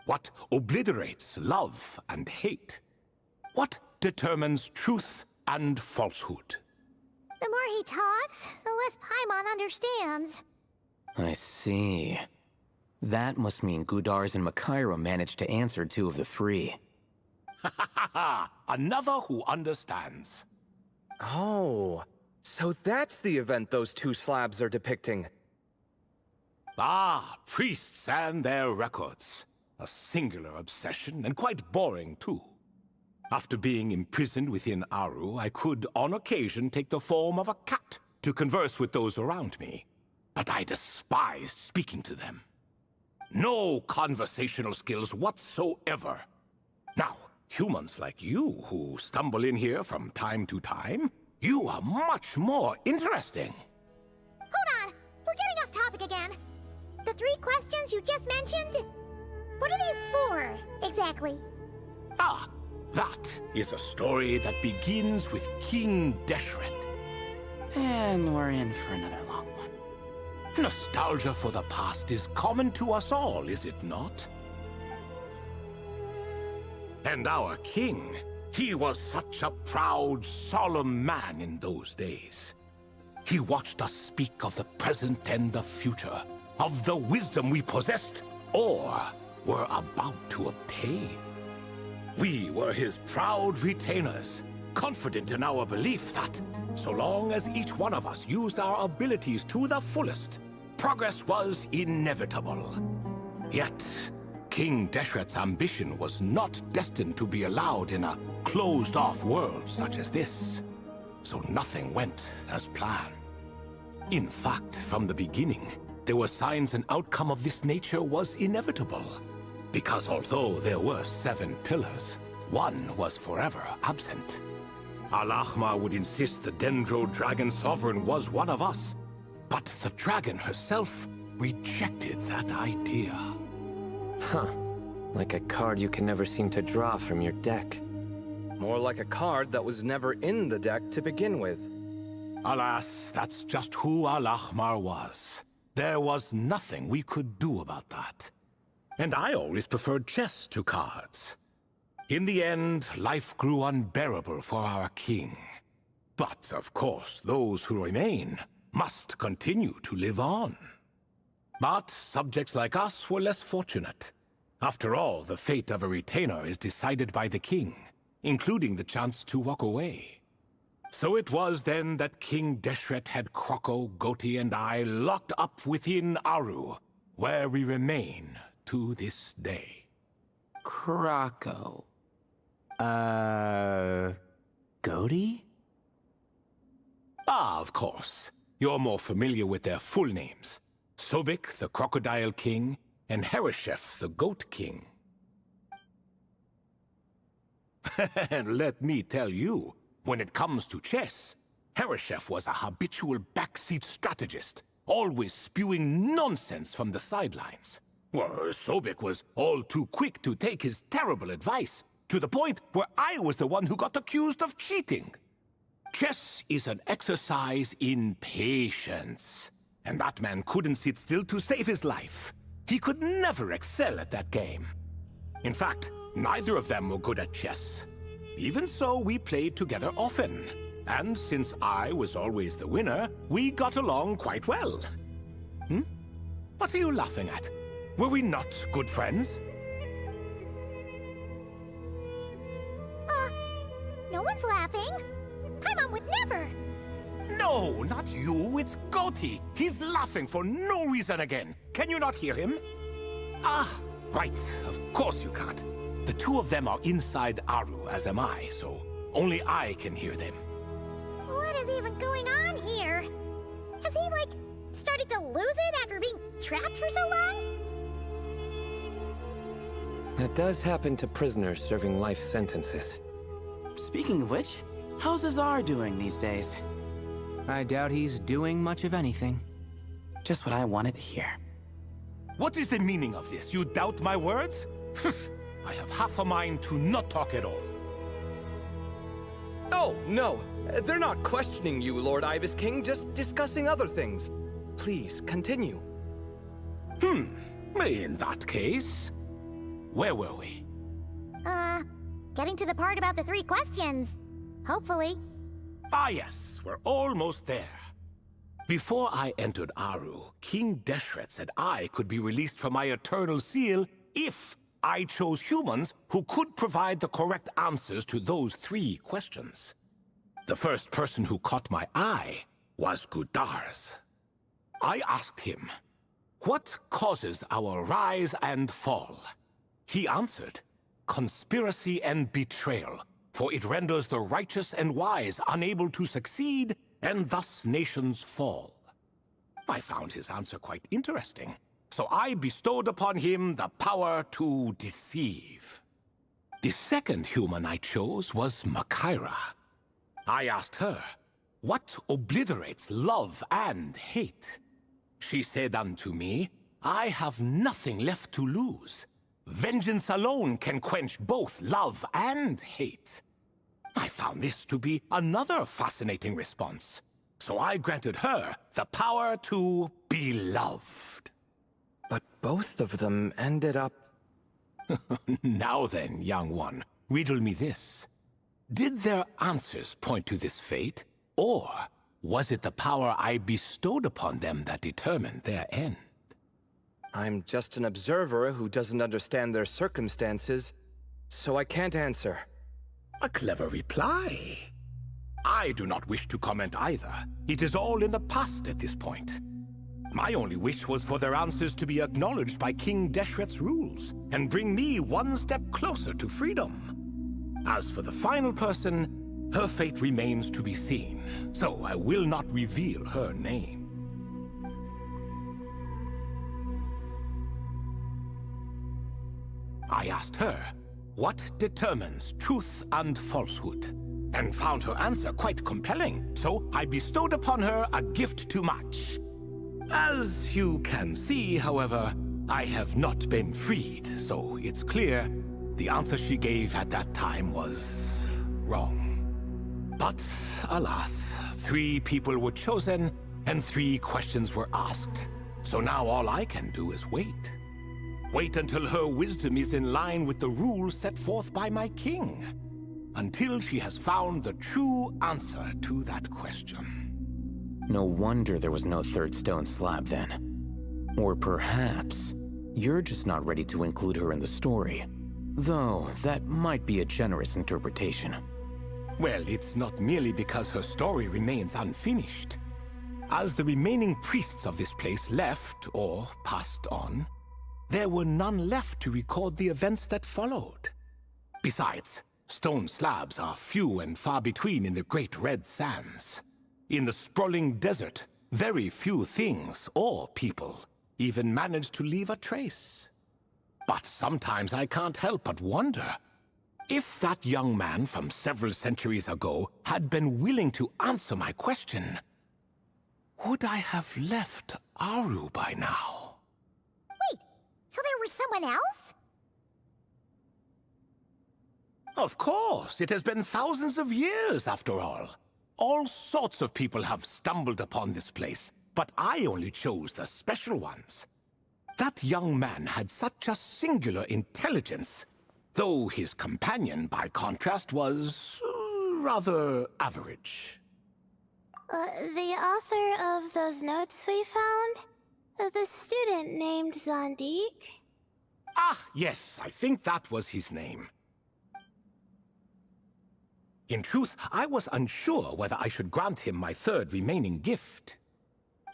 What obliterates love and hate? What determines truth and falsehood? The more he talks, the less Paimon understands. I see. That must mean Gudars and Makaira managed to answer 2 of the 3. Ha ha ha ha! Another who understands. Oh, so that's the event those 2 slabs are depicting. Ah, priests and their records. A singular obsession, and quite boring too. After being imprisoned within Aru, I could, on occasion, take the form of a cat to converse with those around me. But I despised speaking to them. No conversational skills whatsoever. Now, humans like you who stumble in here from time to time, you are much more interesting. Hold on! We're getting off topic again. The 3 questions you just mentioned? What are they for, exactly? Ah, that is a story that begins with King Deshret. And we're in for another long one. Nostalgia for the past is common to us all, is it not? And our king, he was such a proud, solemn man in those days. He watched us speak of the present and the future, of the wisdom we possessed, or were about to obtain. We were his proud retainers, confident in our belief that, so long as each one of us used our abilities to the fullest, progress was inevitable. Yet, King Deshret's ambition was not destined to be allowed in a closed-off world such as this. So nothing went as planned. In fact, from the beginning, there were signs an outcome of this nature was inevitable. Because although there were 7 pillars, one was forever absent. Al-Ahmar would insist the Dendro Dragon Sovereign was one of us, but the dragon herself rejected that idea. Huh. Like a card you can never seem to draw from your deck. More like a card that was never in the deck to begin with. Alas, that's just who Al-Ahmar was. There was nothing we could do about that. And I always preferred chess to cards. In the end, life grew unbearable for our king. But, of course, those who remain must continue to live on. But subjects like us were less fortunate. After all, the fate of a retainer is decided by the king, including the chance to walk away. So it was then that King Deshret had Kroko, Goti, and I locked up within Aru, where we remain to this day. Kroko. Goti? Ah, of course. You're more familiar with their full names. Sobek, the Crocodile King, and Hereshef, the Goat King. And let me tell you, when it comes to chess, Hereshef was a habitual backseat strategist, always spewing nonsense from the sidelines. Well, Sobek was all too quick to take his terrible advice, to the point where I was the one who got accused of cheating. Chess is an exercise in patience, and that man couldn't sit still to save his life. He could never excel at that game. In fact, neither of them were good at chess. Even so, we played together often, and since I was always the winner, we got along quite well. What are you laughing at? Were we not good friends? No one's laughing. Paimon would never. No, not you. It's Goti. He's laughing for no reason again. Can you not hear him? Ah, right. Of course you can't. The 2 of them are inside Aru, as am I, so only I can hear them. What is even going on here? Has he, like, started to lose it after being trapped for so long? That does happen to prisoners serving life sentences. Speaking of which, how's Azar doing these days? I doubt he's doing much of anything. Just what I wanted to hear. What is the meaning of this? You doubt my words? I have half a mind to not talk at all. Oh, no. They're not questioning you, Lord Ibis King, just discussing other things. Please, continue. In that case, where were we? Getting to the part about the 3 questions. Hopefully. Ah, yes, we're almost there. Before I entered Aru, King Deshret said I could be released from my eternal seal if I chose humans who could provide the correct answers to those 3 questions. The first person who caught my eye was Gudars. I asked him, "What causes our rise and fall?" He answered, "Conspiracy and betrayal, for it renders the righteous and wise unable to succeed, and thus nations fall." I found his answer quite interesting, so I bestowed upon him the power to deceive. The second human I chose was Makaira. I asked her, "What obliterates love and hate?" She said unto me, "I have nothing left to lose. Vengeance alone can quench both love and hate." I found this to be another fascinating response, so I granted her the power to be loved. But both of them ended up... Now then, young one, riddle me this. Did their answers point to this fate, or was it the power I bestowed upon them that determined their end? I'm just an observer who doesn't understand their circumstances, so I can't answer. A clever reply. I do not wish to comment either. It is all in the past at this point. My only wish was for their answers to be acknowledged by King Deshret's rules, and bring me one step closer to freedom. As for the final person, her fate remains to be seen, so I will not reveal her name. I asked her, "What determines truth and falsehood?" and found her answer quite compelling, so I bestowed upon her a gift to match. As you can see, however, I have not been freed, so it's clear the answer she gave at that time was wrong. But alas, 3 people were chosen and 3 questions were asked, so now all I can do is wait. Wait until her wisdom is in line with the rules set forth by my king. Until she has found the true answer to that question. No wonder there was no 3rd stone slab then. Or perhaps you're just not ready to include her in the story. Though, that might be a generous interpretation. Well, it's not merely because her story remains unfinished. As the remaining priests of this place left, or passed on, there were none left to record the events that followed. Besides, stone slabs are few and far between in the Great Red Sands. In the sprawling desert, very few things or people even manage to leave a trace. But sometimes I can't help but wonder, if that young man from several centuries ago had been willing to answer my question, would I have left Aru by now? Wait, so there was someone else? Of course, it has been thousands of years after all. All sorts of people have stumbled upon this place, but I only chose the special ones. That young man had such a singular intelligence, though his companion, by contrast, was rather average. The author of those notes we found? The student named Zandik? Ah, yes, I think that was his name. In truth, I was unsure whether I should grant him my 3rd remaining gift.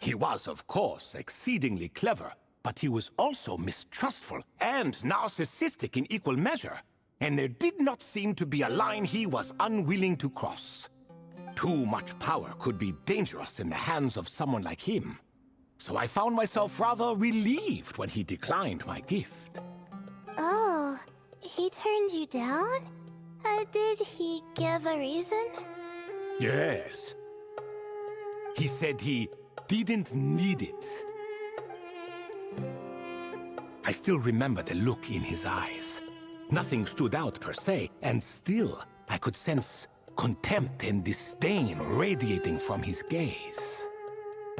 He was, of course, exceedingly clever, but he was also mistrustful and narcissistic in equal measure, and there did not seem to be a line he was unwilling to cross. Too much power could be dangerous in the hands of someone like him, so I found myself rather relieved when he declined my gift. Oh, he turned you down? Did he give a reason? Yes. He said he didn't need it. I still remember the look in his eyes. Nothing stood out per se, and still I could sense contempt and disdain radiating from his gaze.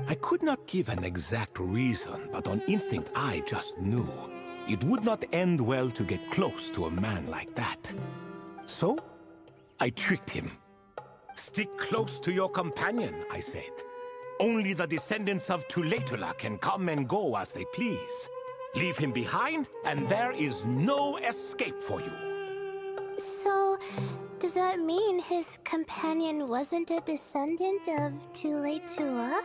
I could not give an exact reason, but on instinct I just knew it would not end well to get close to a man like that. So, I tricked him. "Stick close to your companion," I said. Only the descendants of Tuletula can come and go as they please. Leave him behind, and there is no escape for you. So, does that mean his companion wasn't a descendant of Tuletula?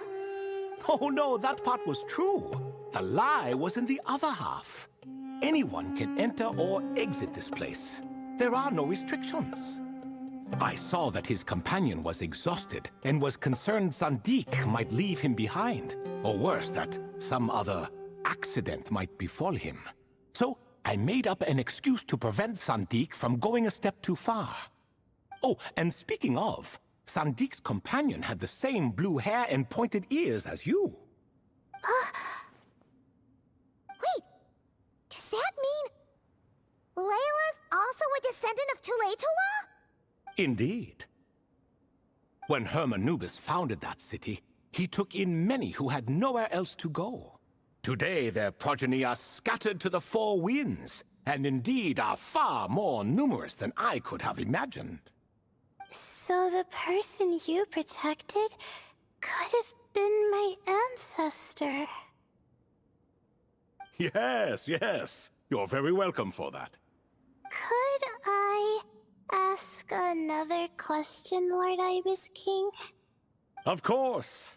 Oh no, that part was true. The lie was in the other half. Anyone can enter or exit this place. There are no restrictions. I saw that his companion was exhausted and was concerned Sandik might leave him behind, or worse, that some other accident might befall him. So I made up an excuse to prevent Sandik from going a step too far. Oh, and speaking of, Sandik's companion had the same blue hair and pointed ears as you. Wait, does that mean Layla's also a descendant of Tuletula? Indeed. When Hermanubis founded that city, he took in many who had nowhere else to go. Today their progeny are scattered to the four winds, and indeed are far more numerous than I could have imagined. So the person you protected could have been my ancestor. Yes, yes. You're very welcome for that. Could I ask another question, Lord Ibis King? Of course.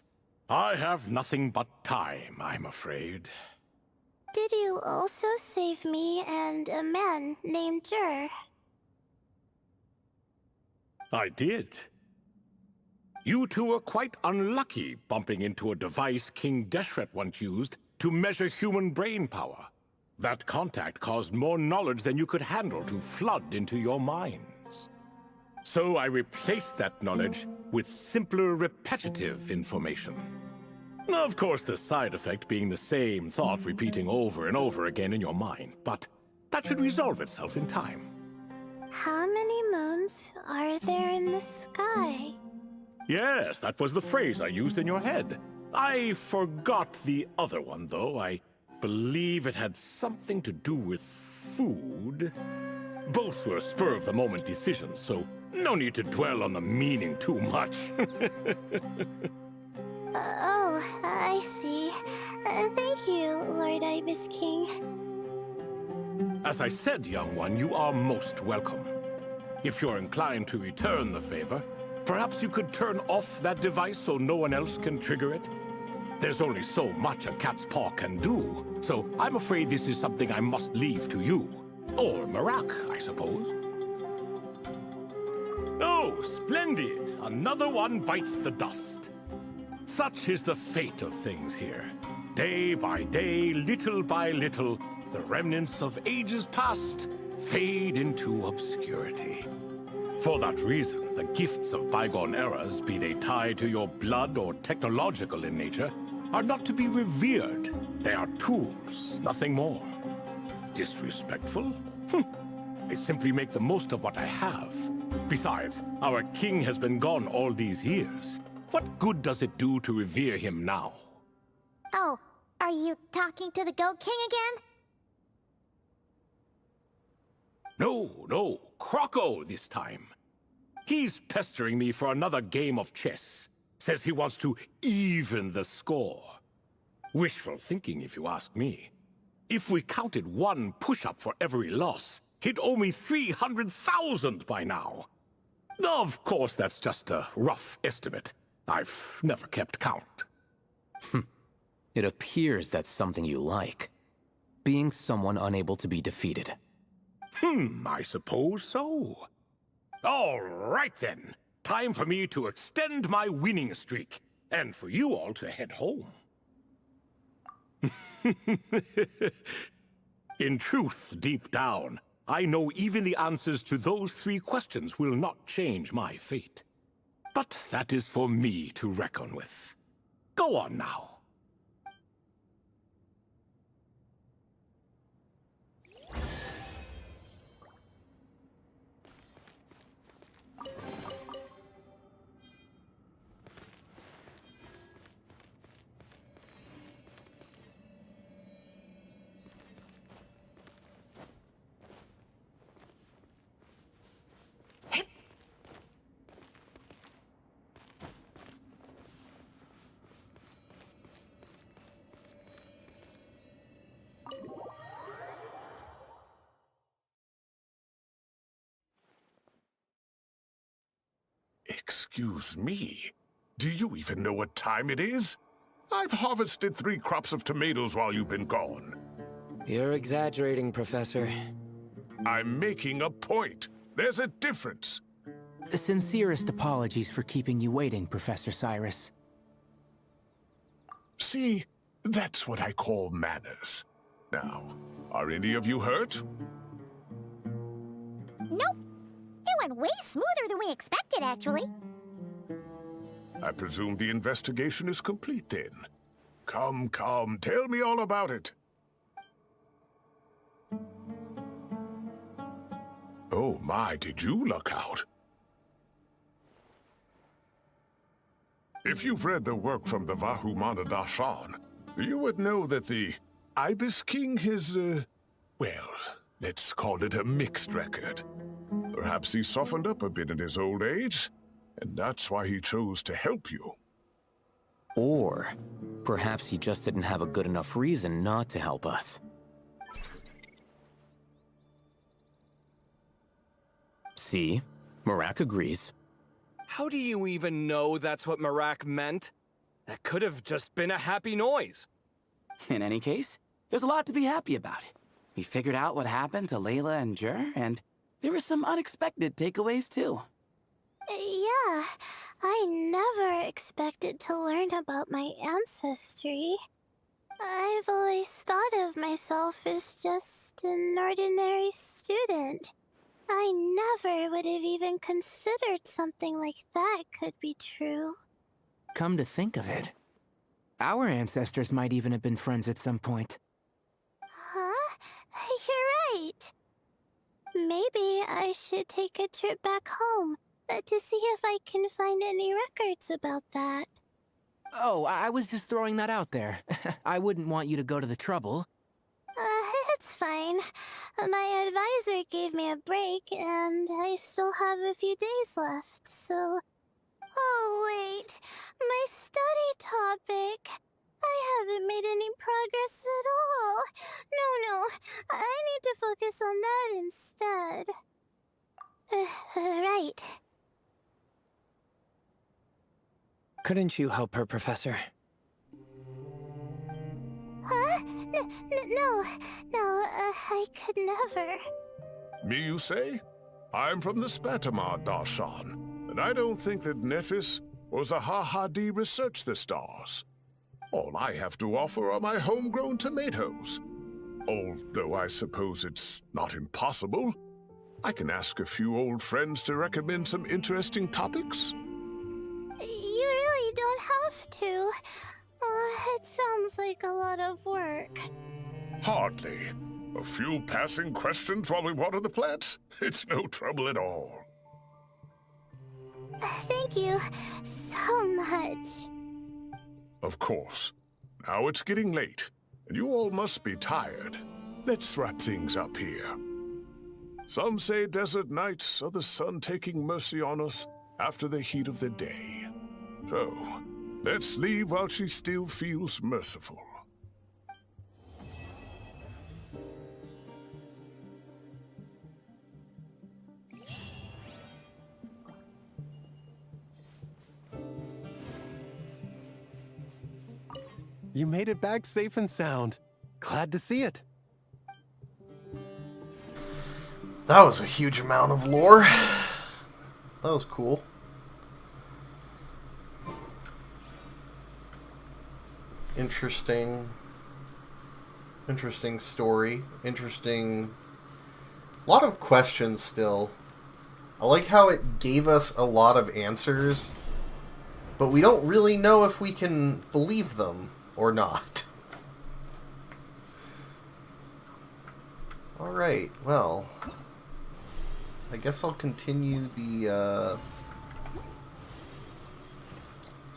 I have nothing but time, I'm afraid. Did you also save me and a man named Jur? I did. You two were quite unlucky bumping into a device King Deshret once used to measure human brain power. That contact caused more knowledge than you could handle to flood into your minds. So I replaced that knowledge with simpler, repetitive information. Of course, the side effect being the same thought repeating over and over again in your mind, but that should resolve itself in time. How many moons are there in the sky? Yes, that was the phrase I used in your head. I forgot the other one, though. I believe it had something to do with food. Both were spur-of-the-moment decisions, so no need to dwell on the meaning too much. Oh, I see. Thank you, Lord Ibis King. As I said, young one, you are most welcome. If you're inclined to return the favor, perhaps you could turn off that device so no one else can trigger it? There's only so much a cat's paw can do, so I'm afraid this is something I must leave to you. Or Marak, I suppose. Oh, splendid! Another one bites the dust. Such is the fate of things here. Day by day, little by little, the remnants of ages past fade into obscurity. For that reason, the gifts of bygone eras, be they tied to your blood or technological in nature, are not to be revered. They are tools, nothing more. Disrespectful? I simply make the most of what I have. Besides, our king has been gone all these years. What good does it do to revere him now? Oh, are you talking to the Goat King again? No, Croco this time. He's pestering me for another game of chess. Says he wants to even the score. Wishful thinking, if you ask me. If we counted one push-up for every loss, he'd owe me 300,000 by now. Of course, that's just a rough estimate. I've never kept count. It appears that's something you like. Being someone unable to be defeated. I suppose so. All right then. Time for me to extend my winning streak, and for you all to head home. In truth, deep down, I know even the answers to those 3 questions will not change my fate. But that is for me to reckon with. Go on now. Excuse me. Do you even know what time it is? I've harvested 3 crops of tomatoes while you've been gone. You're exaggerating, Professor. I'm making a point. There's a difference. Sincerest apologies for keeping you waiting, Professor Cyrus. See, that's what I call manners. Now, are any of you hurt? Nope. It went way smoother than we expected, actually. I presume the investigation is complete then. Come, tell me all about it. Oh my, did you look out? If you've read the work from the Vahumana Dashan, you would know that the Ibis King is, well, let's call it a mixed record. Perhaps he softened up a bit in his old age, and that's why he chose to help you. Or perhaps he just didn't have a good enough reason not to help us. See? Marak agrees. How do you even know that's what Marak meant? That could have just been a happy noise. In any case, there's a lot to be happy about. We figured out what happened to Layla and Jer, and there were some unexpected takeaways too. Yeah, I never expected to learn about my ancestry. I've always thought of myself as just an ordinary student. I never would have even considered something like that could be true. Come to think of it, our ancestors might even have been friends at some point. Huh? You're right. Maybe I should take a trip back home to see if I can find any records about that. Oh, I was just throwing that out there. I wouldn't want you to go to the trouble. It's fine. My advisor gave me a break, and I still have a few days left, so... Oh, wait. My study topic. I haven't made any progress at all. No. I need to focus on that instead. Right. Couldn't you help her, Professor? Huh? No, I could never. Me, you say? I'm from the Spatamar Darshan, and I don't think that Nephis or Zahahadi researched the stars. All I have to offer are my homegrown tomatoes. Although I suppose it's not impossible. I can ask a few old friends to recommend some interesting topics. You really don't have to. It sounds like a lot of work. Hardly. A few passing questions while we water the plants? It's no trouble at all. Thank you so much. Of course. Now it's getting late, and you all must be tired. Let's wrap things up here. Some say desert nights are the sun taking mercy on us after the heat of the day. So, let's leave while she still feels merciful. You made it back safe and sound. Glad to see it. That was a huge amount of lore. That was cool. Interesting story. Interesting. A lot of questions still. I like how it gave us a lot of answers, but we don't really know if we can believe them or not. Alright, well, I guess I'll continue the,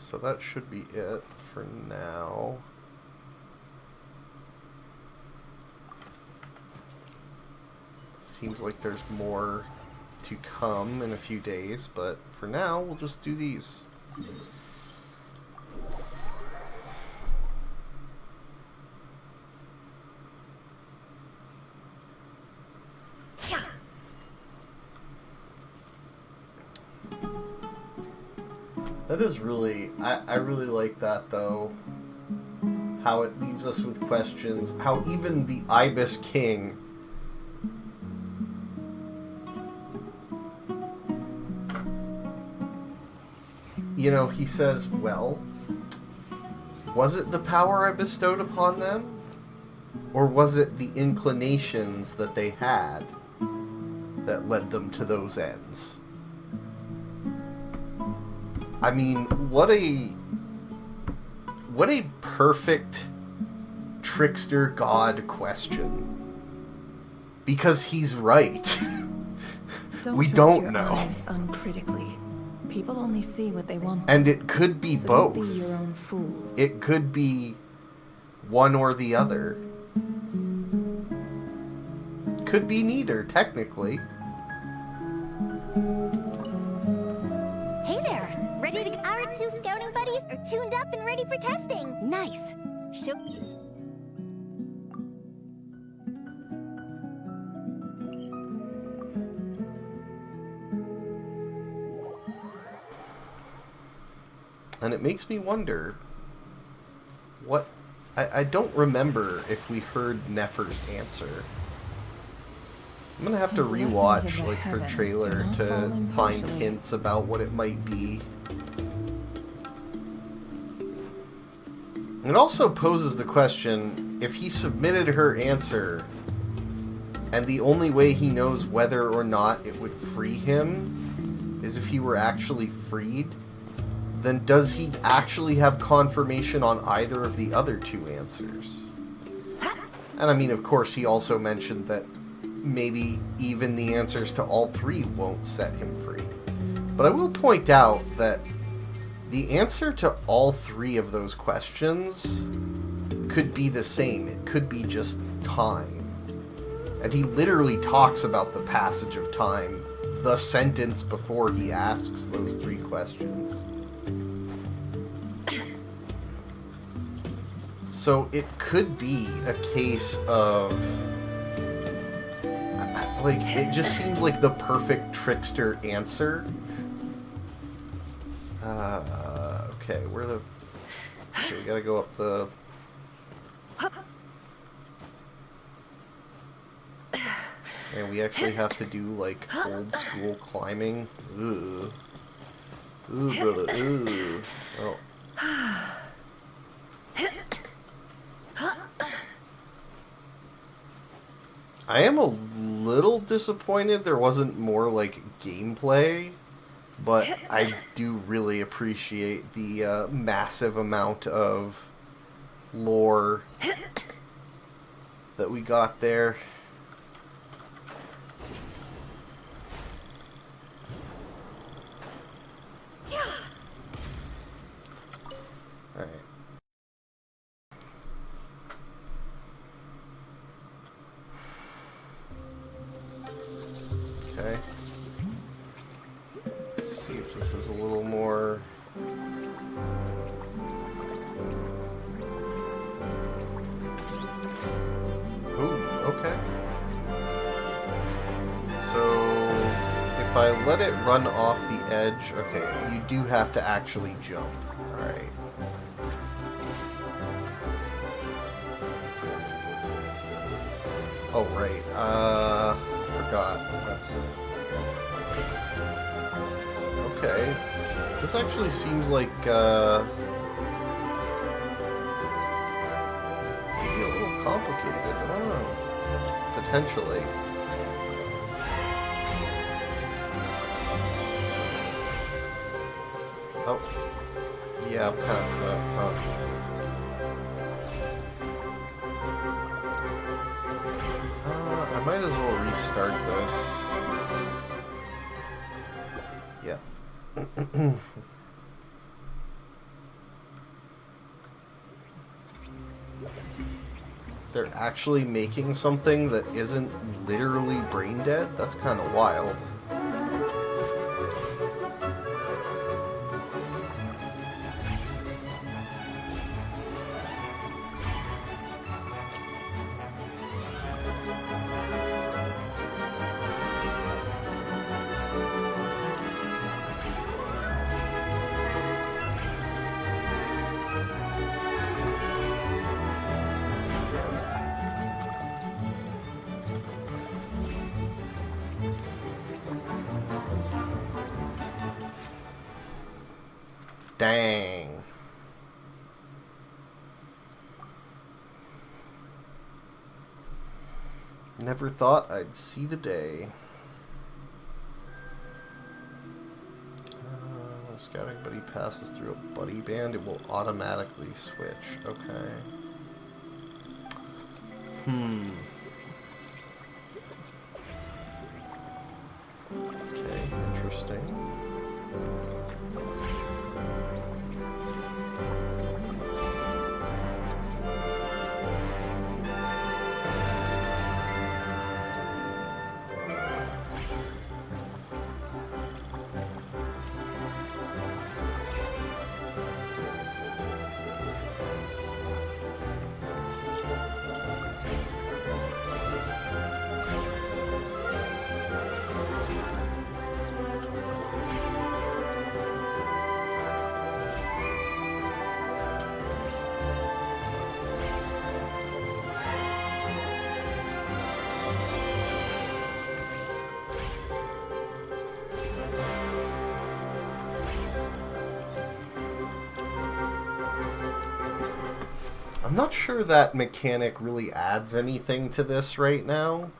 so that should be it for now. Seems like there's more to come in a few days, but for now, we'll just do these. That is really... I really like that, though. How it leaves us with questions. How even the Ibis King... You know, he says, well, was it the power I bestowed upon them? Or was it the inclinations that they had that led them to those ends? I mean, what a perfect trickster god question. Because he's right. We don't know. Eyes uncritically. People only see what they want. And it could be so both. Don't be your own fool. It could be one or the other. Could be neither, technically. Hey there! Ready to... Our two scouting buddies are tuned up and ready for testing. Nice. Show... And it makes me wonder what... I don't remember if we heard Nefer's answer. I'm gonna have to rewatch like her trailer to find hints about what it might be. It also poses the question, if he submitted her answer, and the only way he knows whether or not it would free him is if he were actually freed, then does he actually have confirmation on either of the other two answers? And I mean, of course, he also mentioned that maybe even the answers to all three won't set him free. But I will point out that the answer to all three of those questions could be the same. It could be just time. And he literally talks about the passage of time the sentence before he asks those three questions. So it could be a case of... like, it just seems like the perfect trickster answer. Okay, where the... Okay, we gotta go up the... And we actually have to do, like, old school climbing. Ooh. Ooh, brother, ooh. Oh. I am a little disappointed there wasn't more, like, gameplay, but I do really appreciate the massive amount of lore that we got there. Alright. Okay. Let's see if this is a little more... Ooh, okay. So, if I let it run off the edge... Okay, you do have to actually jump. Alright. Oh, right. Forgot. That's... Okay. This actually seems like, maybe a little complicated. I don't know. Potentially. Oh. Yeah, I'm kind of... I might as well restart this. Yeah. They're actually making something that isn't literally brain dead? That's kind of wild. Dang. Never thought I'd see the day. Scouting buddy passes through a buddy band, it will automatically switch. Okay. Okay, interesting. I'm not sure that mechanic really adds anything to this right now.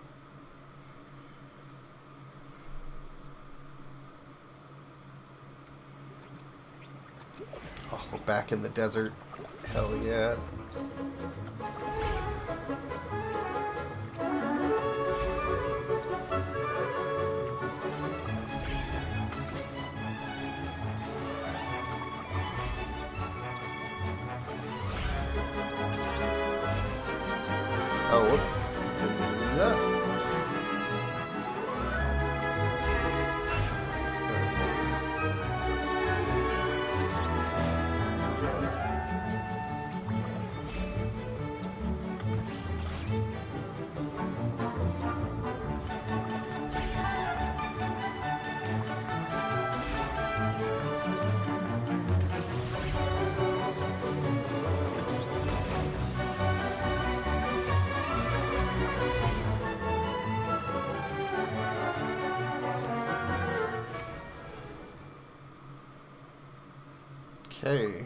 Oh, we're back in the desert. Hell yeah. Oh, whoop. Didn't do that. Okay.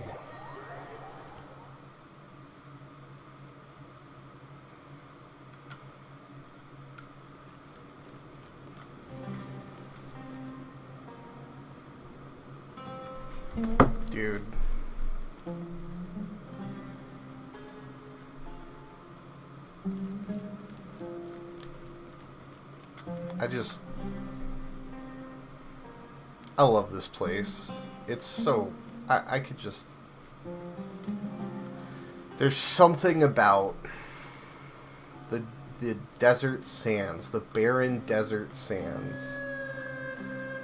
Dude. I love this place. It's so... I could just... There's something about the desert sands, the barren desert sands.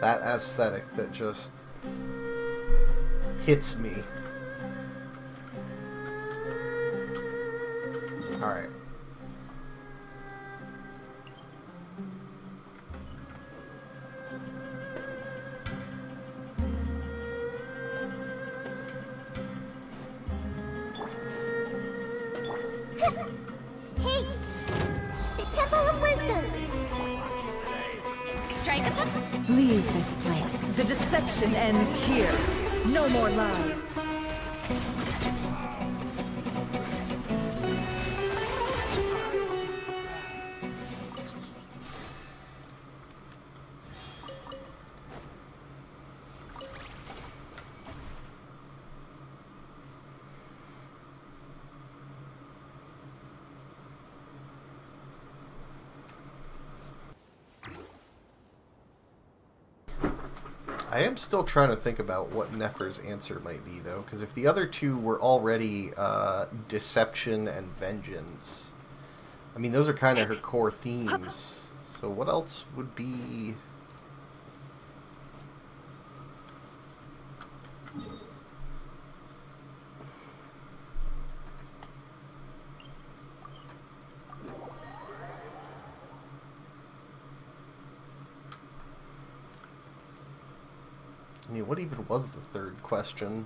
That aesthetic that just hits me. Alright. Hey! The Temple of Wisdom! Strike up. Leave this place. The deception ends here. No more lies. I am still trying to think about what Nefer's answer might be, though, because if the other two were already deception and vengeance, I mean, those are kind of her core themes. So what else would be... I mean, what even was the third question?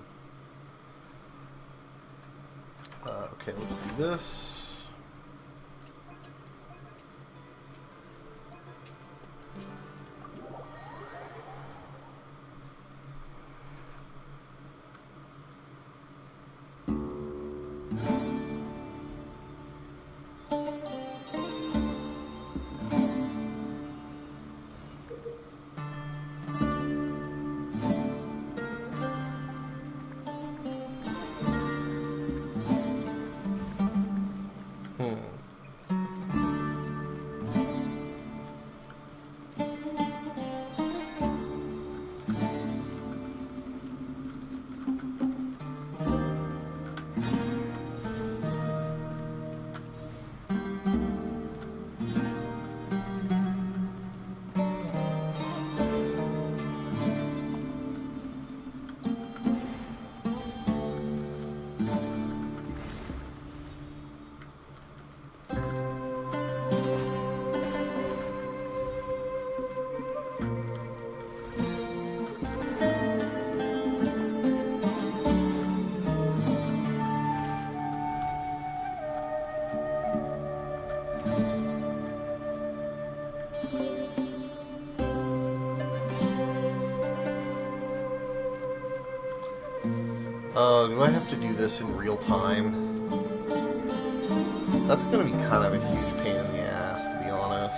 Okay, let's do this. Do I have to do this in real time? That's gonna be kind of a huge pain in the ass, to be honest.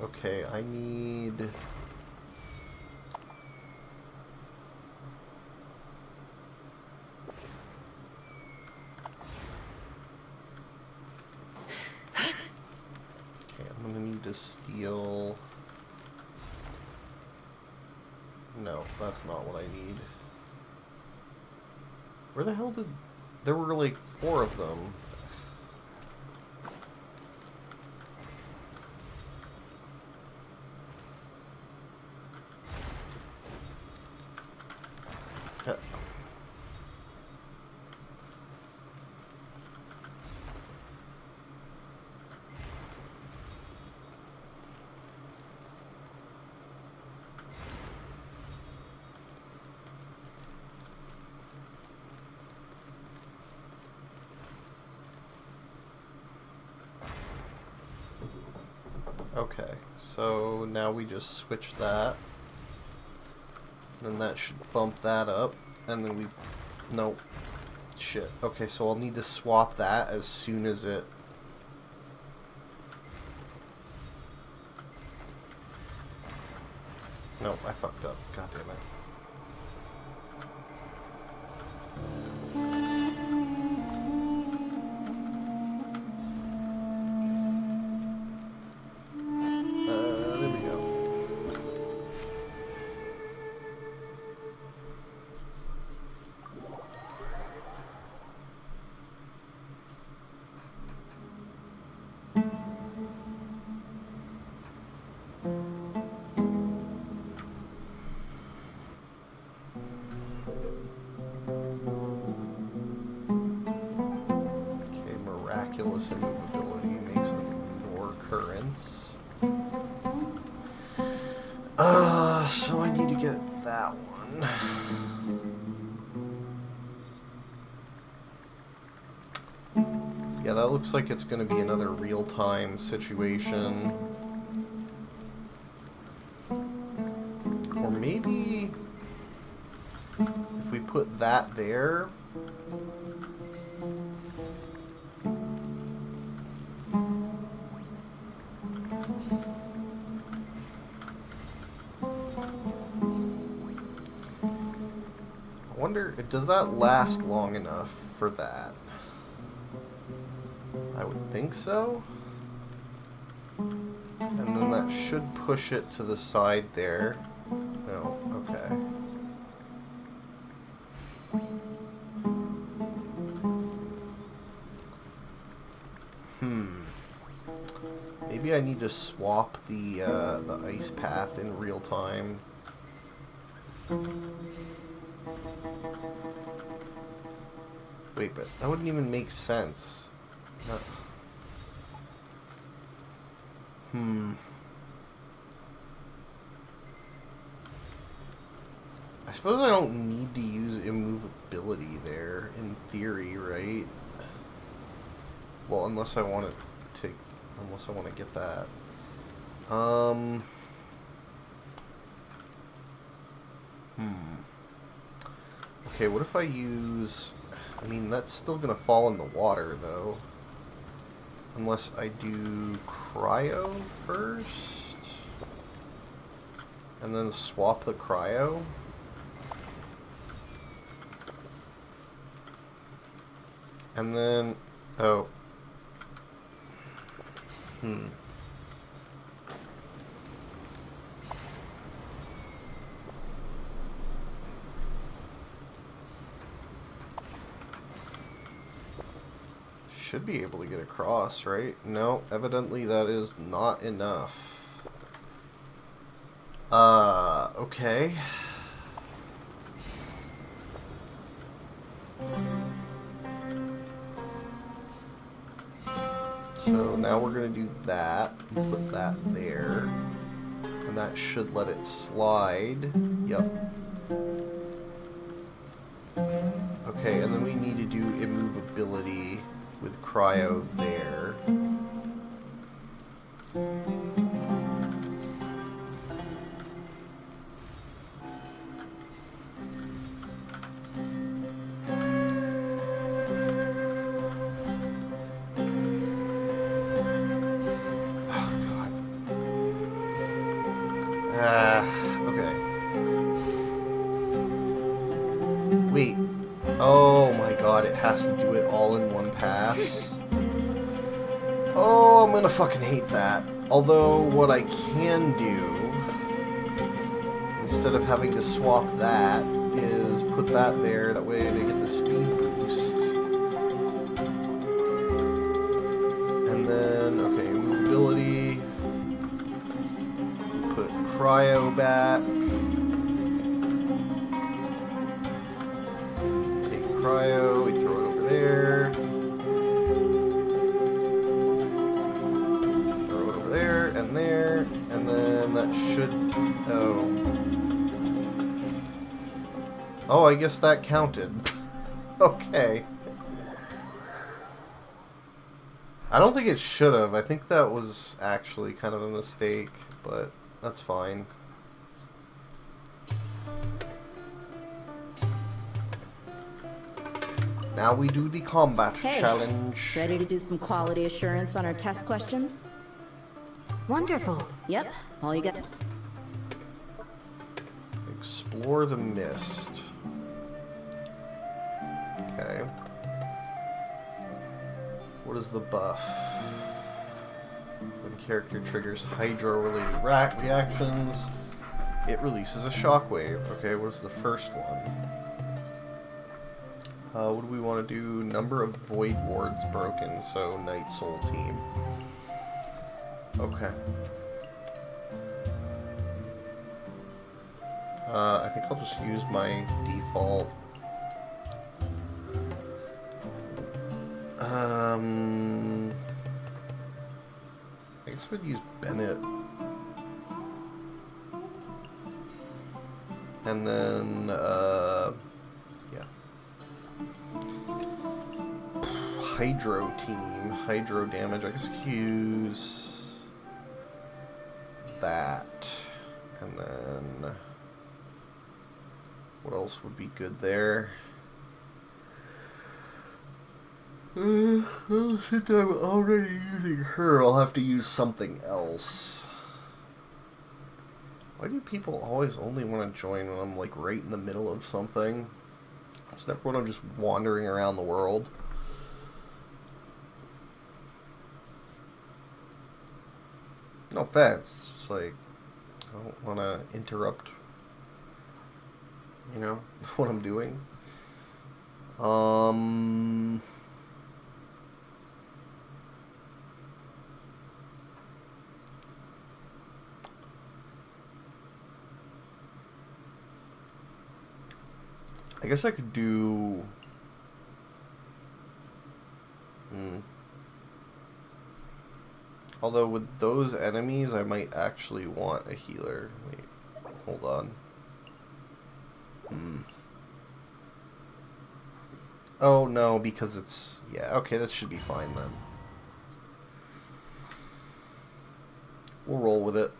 Okay, I need... I'm gonna need to steal... No, that's not what I need. Where the hell did... There were like 4 of them. Okay, so now we just switch that. Then that should bump that up. And then we... Nope. Shit. Okay, so I'll need to swap that as soon as it... Nope, I fucked up. God damn it. There we go. Miraculous immovability makes them ignore currents. So I need to get that one. Yeah, that looks like it's going to be another real-time situation. Or maybe if we put that there... I wonder, does that last long enough for that? I would think so. And then that should push it to the side there. No, okay. Maybe I need to swap the ice path in real time. Wait, but that wouldn't even make sense. I suppose I don't need to use immovability there, in theory, right? Well, unless I want to take... Unless I want to get that. Okay, what if I use... I mean, that's still going to fall in the water, though. Unless I do cryo first. And then swap the cryo. And then... Oh. Should be able to get across, right? No, evidently that is not enough. Okay. So now we're going to do that, put that there, and that should let it slide. Yep. Okay, and then we need to do immovability with cryo there. Okay. Wait. Oh my god, it has to do it all in one pass. Oh, I'm gonna fucking hate that. Although, what I can do, instead of having to swap that, is put that there. That way they get the speed boost. And then, okay, mobility. Put cryo back. Take cryo, we throw it over there. Throw it over there, and then that should... Oh. Oh, I guess that counted. Okay. I don't think it should have. I think that was actually kind of a mistake, but that's fine. Now we do the combat challenge. Ready to do some quality assurance on our test questions? Wonderful. Yep, all you got. Explore the mist. Okay. What is the buff? When character triggers hydro-related reactions, it releases a shockwave. Okay, what is the first one? What do we want to do? Number of void wards broken, so Night Soul team. Okay. I think I'll just use my default. I guess we'd use Bennett. And then, yeah. Hydro team. Hydro damage. I guess I could use that. And then, what else would be good there? Since I'm already using her, I'll have to use something else. Why do people always only want to join when I'm like right in the middle of something? It's never when I'm just wandering around the world. No offense, it's like I don't want to interrupt, you know, what I'm doing. I guess I could do... Although with those enemies, I might actually want a healer. Wait, hold on. Oh, no, because it's... Yeah, okay, that should be fine then. We'll roll with it.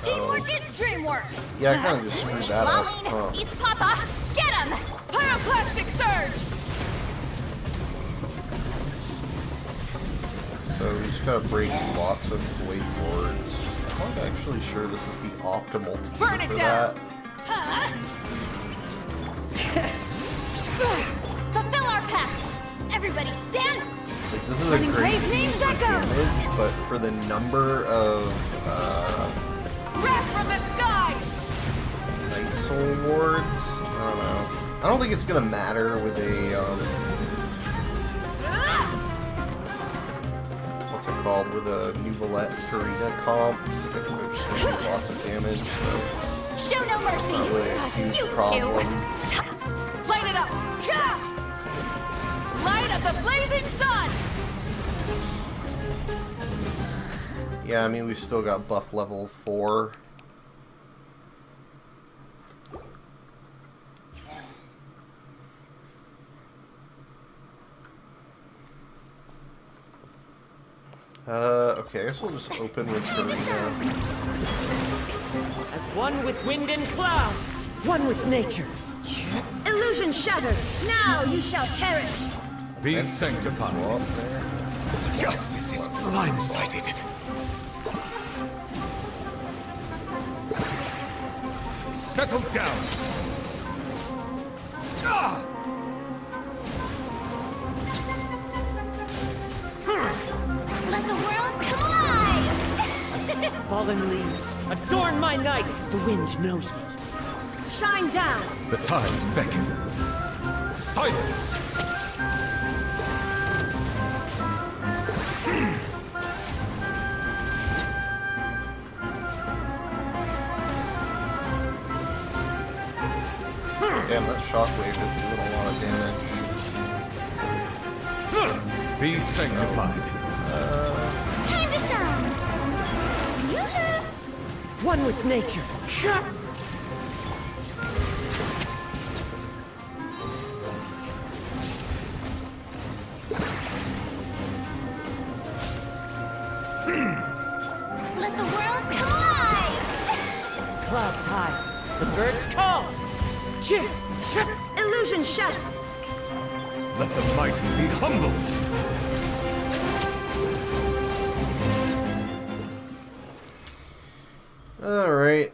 Teamwork is dreamwork. Yeah, I kind of just screwed that up. Huh. It's Papa. Get him! Pyroclastic surge! So we just gotta break lots of void wards. I'm not actually sure this is the optimal team Burn it for down. that. Fulfill our pact. Everybody stand. Like, this is a great team names for echo. damage, but for the number of Wrath from the sky. Night Soul wards, I don't know. I don't think it's gonna matter with a what's it called, with a Nuvolette Farida comp. I think they're just gonna do lots of damage, so Show no mercy. not really a huge You problem. two. Light it up. Light of the blazing sun. Yeah, I mean, we still got buff level 4 Okay, I guess we'll just open with Karina. As one with wind and cloud, one with nature. Illusion shattered. Now you shall perish. Be sanctified. Justice is blindsided. Settle down. Ah! Let the world come alive! Fallen leaves, adorn my night. The wind knows me. Shine down. The tides beckon. Silence! Damn, that shockwave is doing a lot of damage. Be sanctified. Time to shine! Yoo-hoo! One with nature. Let the world come alive! Clouds high. The birds call. Illusion shattered. Let the mighty be humbled. Alright.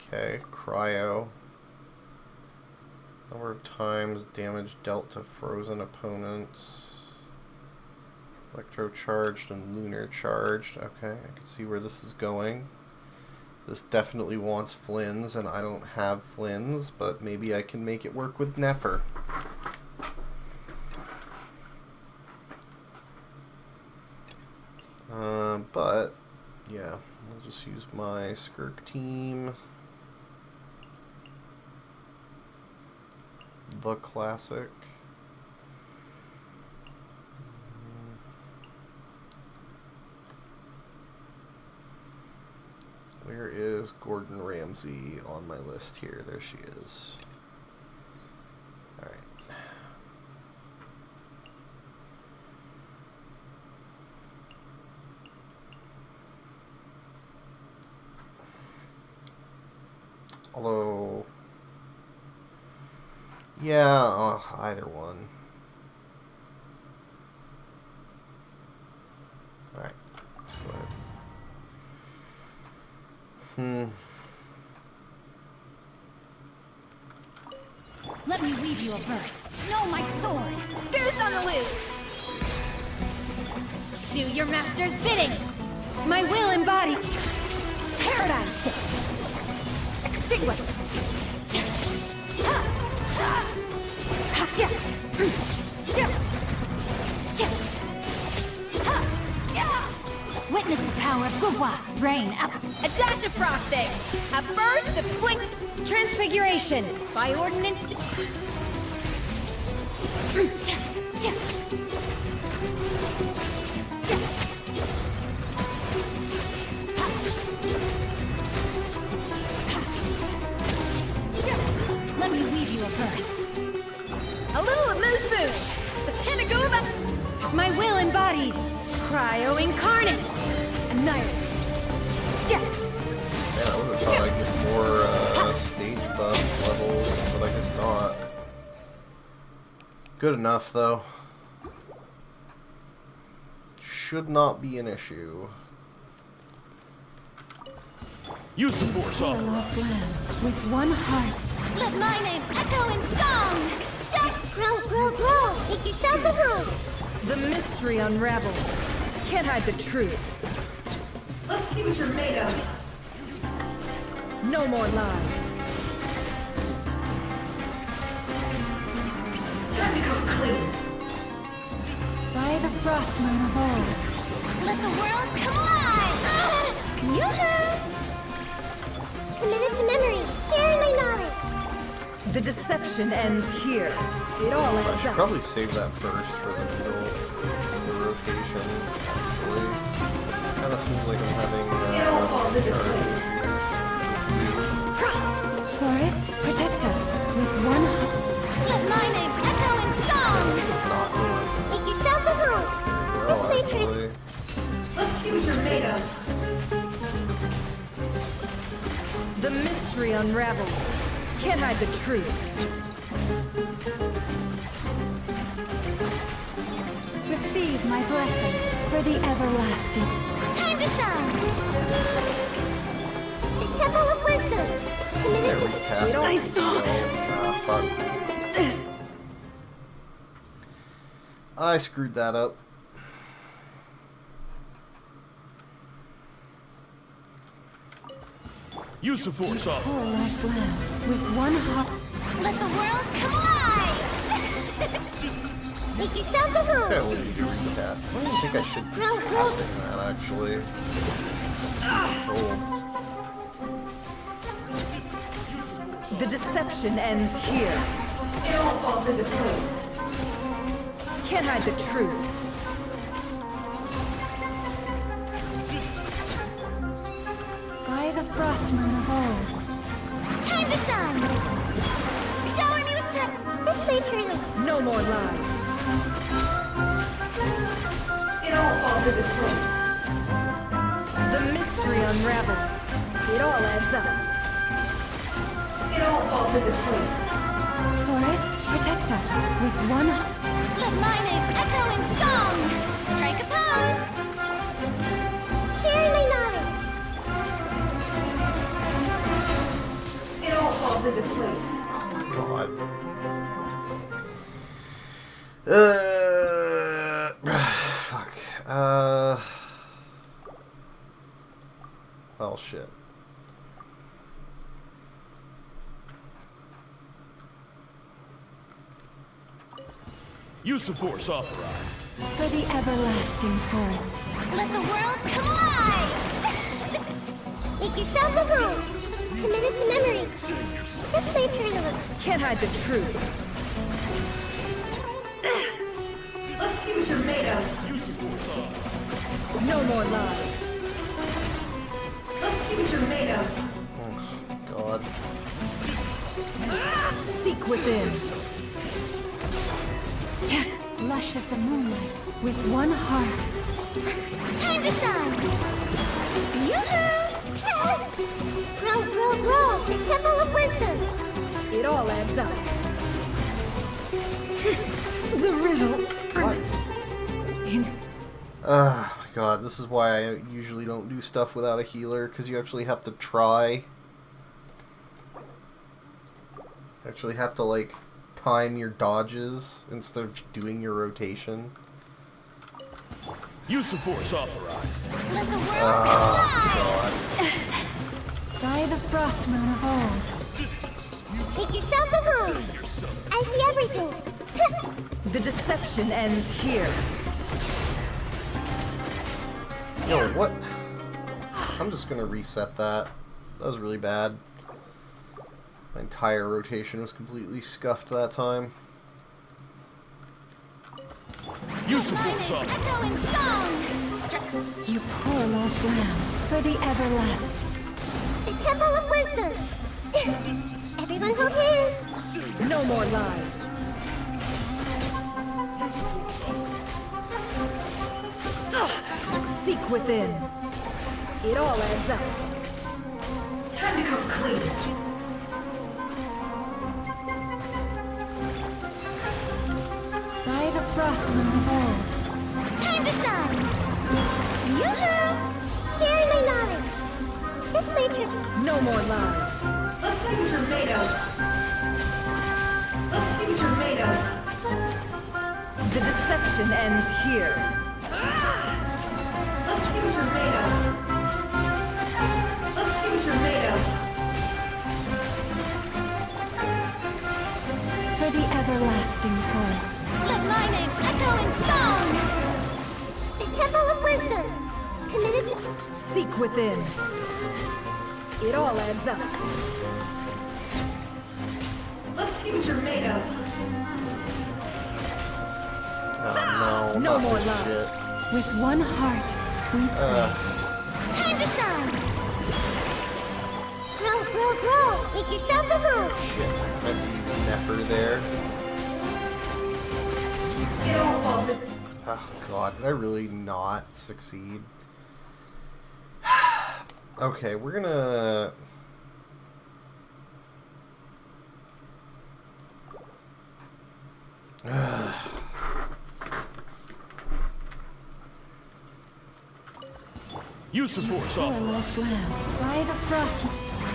Okay, cryo. Number of times damage dealt to frozen opponents. Electro-charged and lunar charged. Okay, I can see where this is going. This definitely wants Flynn's, and I don't have Flynn's, but maybe I can make it work with Nefer. But, yeah, I'll just use my Skirk team. The classic. Where is Gordon Ramsay on my list here? There she is. Alright. Although, yeah, either one. Alright, let's go ahead. Let me weave you a verse. Know my sword. Goose on the loose. Do your master's bidding. My will embodied. Paradigm shift. Extinguished. Witness the power of Gugwa. Rain up. A dash of frosting. A burst of blink. Transfiguration. By ordinance. Let me weave you a verse. A little amuse-bouche. The Panagoba. My will embodied. Cryo incarnate. Annihilate. Man, I would have thought I'd get more stage buff levels, but I guess not. Good enough, though. Should not be an issue. Use the force on. Lost land. With one heart. Let my name echo in song. Shout, grow, grow, grow. Make yourselves a home. The mystery unravels. Can't hide the truth. Let's see what you're made of. No more lies. Time to come clean. By the frost moon of old. Let the world come alive! Yoo-hoo! Committed to memory, sharing my knowledge. The deception ends here. It all I adds should up. probably save that first for the middle of the rotation, actually. Kinda seems like I'm having Forest, protect us with actually. Let's see what you're made of. The mystery unravels. Can't hide the truth. Receive my blessing for the everlasting. Time to shine! The Temple of Wisdom! Committed to... Recast I saw fuck. this. I screwed that up. Use the force off. Poor last lamb with one heart. Let the world come alive! Make yourselves a I home! only need to recast. I don't even think I should be casting that actually. Oh. The deception ends here. It all falls into place. Can't hide the truth. By the frost moon of old. Time to shine! Shower me with this way, Curly! No more lies. It all falls into place. The mystery unravels. It all adds up. It all falls into place. Forest, protect us with one heart. Let my name echo in song! Strike a pose! Sharing my knowledge! It all falls into place. God. Fuck. Well, shit. Use the force authorized. For the everlasting fold. Let the world come alive! Make yourselves a home! Committed to memory! This way, Curly! Can't hide the truth. Let's see what you're made of. No more lies. Let's see what you're made of. Oh, God. Seek within. Lush as the moonlight with one heart. Time to shine! Yoo-hoo! Grow, grow, grow! The Temple of Wisdom! It all adds up. The riddle. What? In My God, this is why I usually don't do stuff without a healer, because you actually have to try. You actually have to, like, time your dodges instead of doing your rotation. Use the force authorized. Let the world come alive! By the frost moon of old. Make yourselves a home! I see everything! the deception ends here. Yo, what? I'm just gonna reset that. That was really bad. My entire rotation was completely scuffed that time. Use the force authorized. Echo in song! You poor lost lamb. For the everlasting. The Temple of Wisdom! Everyone hold hands! No more lies. Seek within. It all adds up. Time to come clean. By the frost moon of old. Time to shine! Yoo-hoo! Sharing my knowledge! This way, Curly! No more lies. Let's see what you're made of. Let's see what you're made of. The deception ends here. Let's see what you're made of. Let's see what you're made of. For the everlasting fold. Let my name echo in song! The Temple of Wisdom! Committed to... Seek within. It all adds up. Let's see what you're made of. Oh no, No not more this love. shit. With one heart, we pray. Time to shine! Grow, grow, grow! Make yourselves a home! Shit. Meant to use Nefer there. It all falls in... Oh god, did I really not succeed? Okay, we're gonna... Use the force Poor on. lost lamb. By the frost.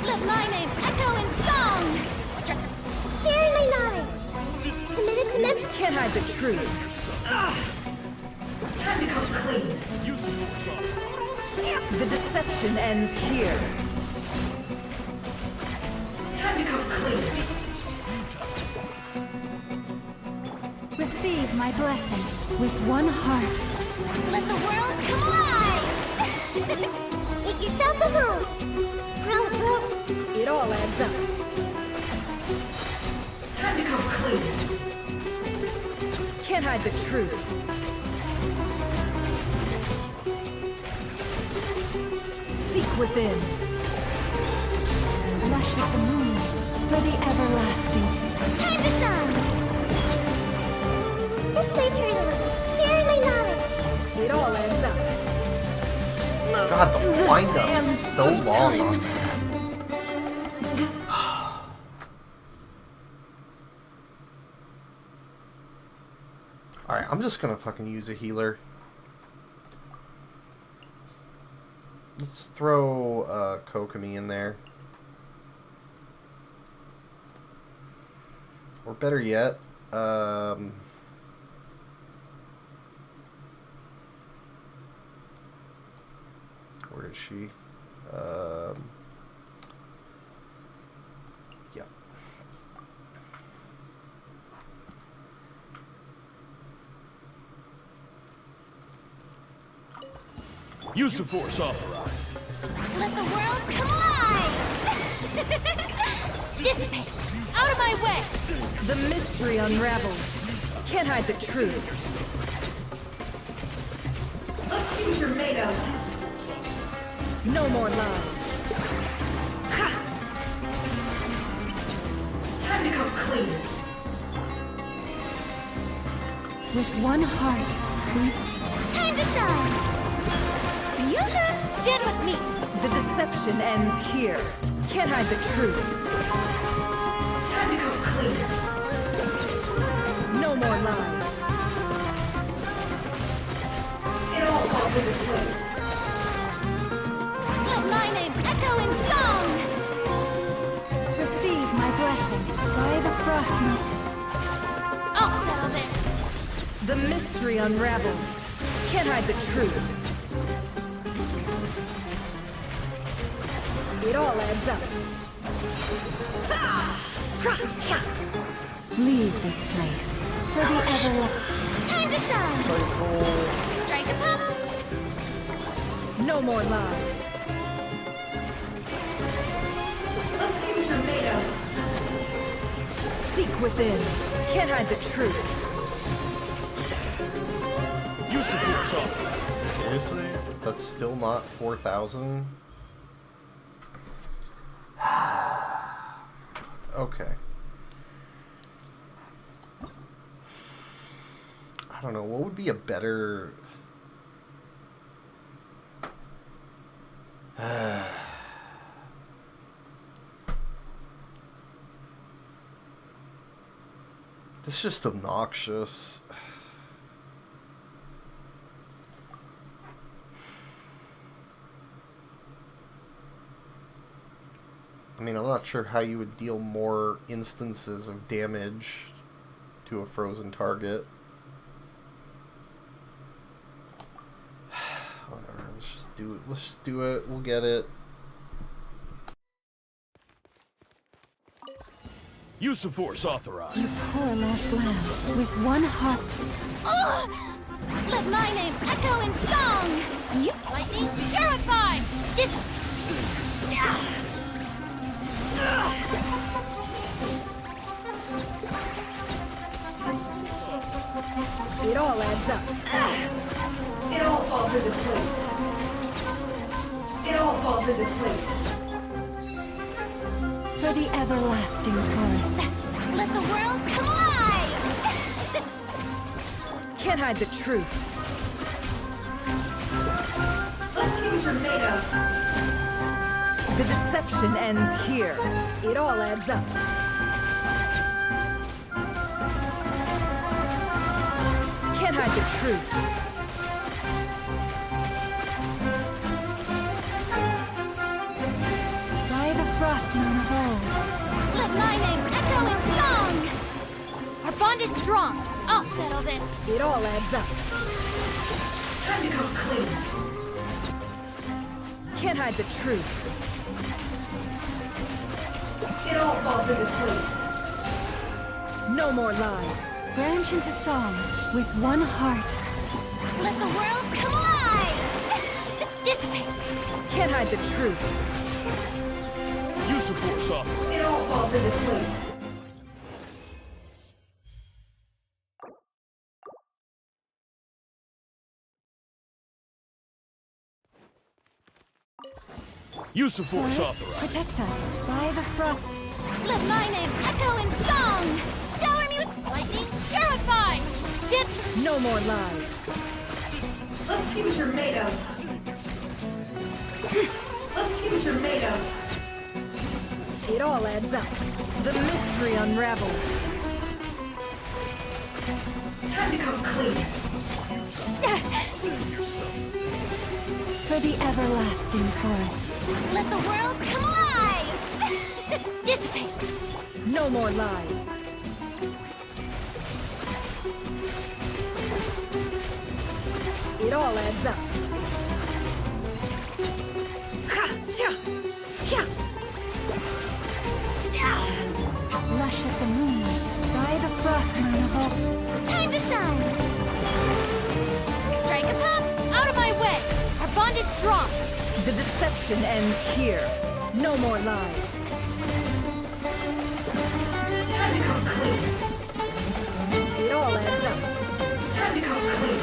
Let my name echo in song! Sharing my knowledge! Committed to memory. Can't hide the truth. Time to come clean. Use the force on. The deception ends here. Time to come clean. Receive my blessing with one heart. Let the world come alive! Make yourselves at home! Bro. It all adds up. Time to come clean. Can't hide the truth. Seek within. Lush as the moon for the everlasting. Time to shine! This way, Purina. Sharing my knowledge. It all adds up. God, the wind-up is so long on that. Alright, I'm just gonna fucking use a healer. Let's throw Kokomi in there. Or better yet, where is she? Yeah. Use the force authorized. Let the world come alive! Dissipate! Out of my way! The mystery unravels. Can't hide the truth. Let's see what you're made of. No more lies. Time to come clean. With one heart, Time to shine! Stand with me! the deception ends here. Can't hide the truth. Time to come clean. No more lies. It all falls into place. Let my name echo in song! Receive my blessing by the frost moon. I'll settle this! The mystery unravels. Can't hide the truth. It all adds up. Leave this place for the everlasting. Time to shine! Strike a pop! No more lies. Let's see what you're made of. Seek within. Can't hide the truth. Use the force authorized. Seriously? That's still not 4,000? Okay. I don't know, what would be a better... This is just obnoxious. I mean, I'm not sure how you would deal more instances of damage to a frozen target. Whatever, let's just do it. Let's just do it. We'll get it. Use the force authorized. You poor lost lamb with one heart. Oh! Let my name echo in song! Lightning purify! It all adds up. It all falls into place. It all falls into place. For the everlasting forest. Let the world come alive! Can't hide the truth. Let's see what you're made of. The deception ends here. It all adds up. Can't hide the truth. By the frost moon of old. Let my name echo in song! Our bond is strong. I'll settle this. It all adds up. Time to come clean. Can't hide the truth. It all falls into place. No more lie. Branch into song with one heart. Let the world come alive! Dissipate! Can't hide the truth. Use the force up. It all falls into place. Use the force up. Protect us by the frost. Let my name echo in song! Shower me with lightning, purify! Dip! No more lies. Let's see what you're made of. Let's see what you're made of. It all adds up. The mystery unravels. Time to come clean. For the everlasting forest. Let the world come alive! Dissipate! No more lies. It all adds up. Lush as the moonlight, by the frost moon of old. Time to shine! Strike a pop! Out of my way! Our bond is strong! The deception ends here. No more lies. Time to come clean. It all adds up. Time to come clean.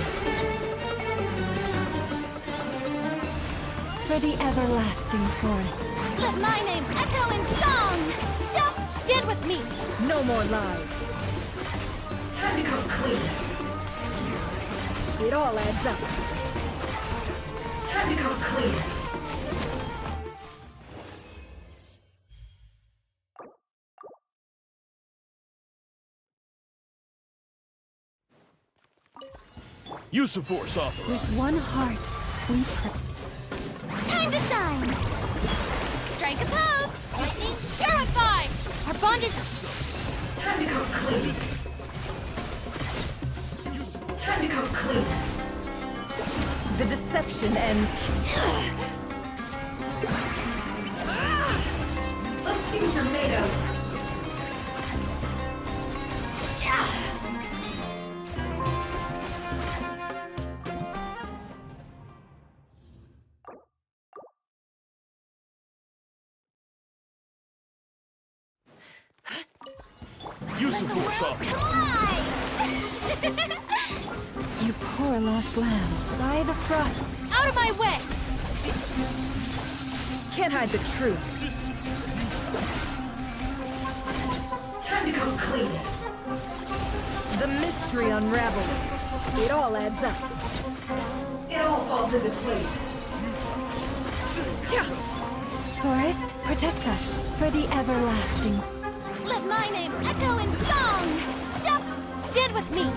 For the everlasting forest. Let my name echo in song! Shout! Did with me! No more lies. Time to come clean. It all adds up. Time to come clean. Use the force authorized. With one heart, we pray. Time to shine! Strike a pose! Lightning, purify! Our bond is... Time to come clean. Time to come clean. The deception ends. Let's see what you're made of. Use the force Come authorized. alive! You poor lost lamb, by the frost. Out of my way! Can't hide the truth. Time to come clean. The mystery unravels. It all adds up. It all falls into place. Forest, protect us for the everlasting. Let my name echo in song! Shout! Did with me!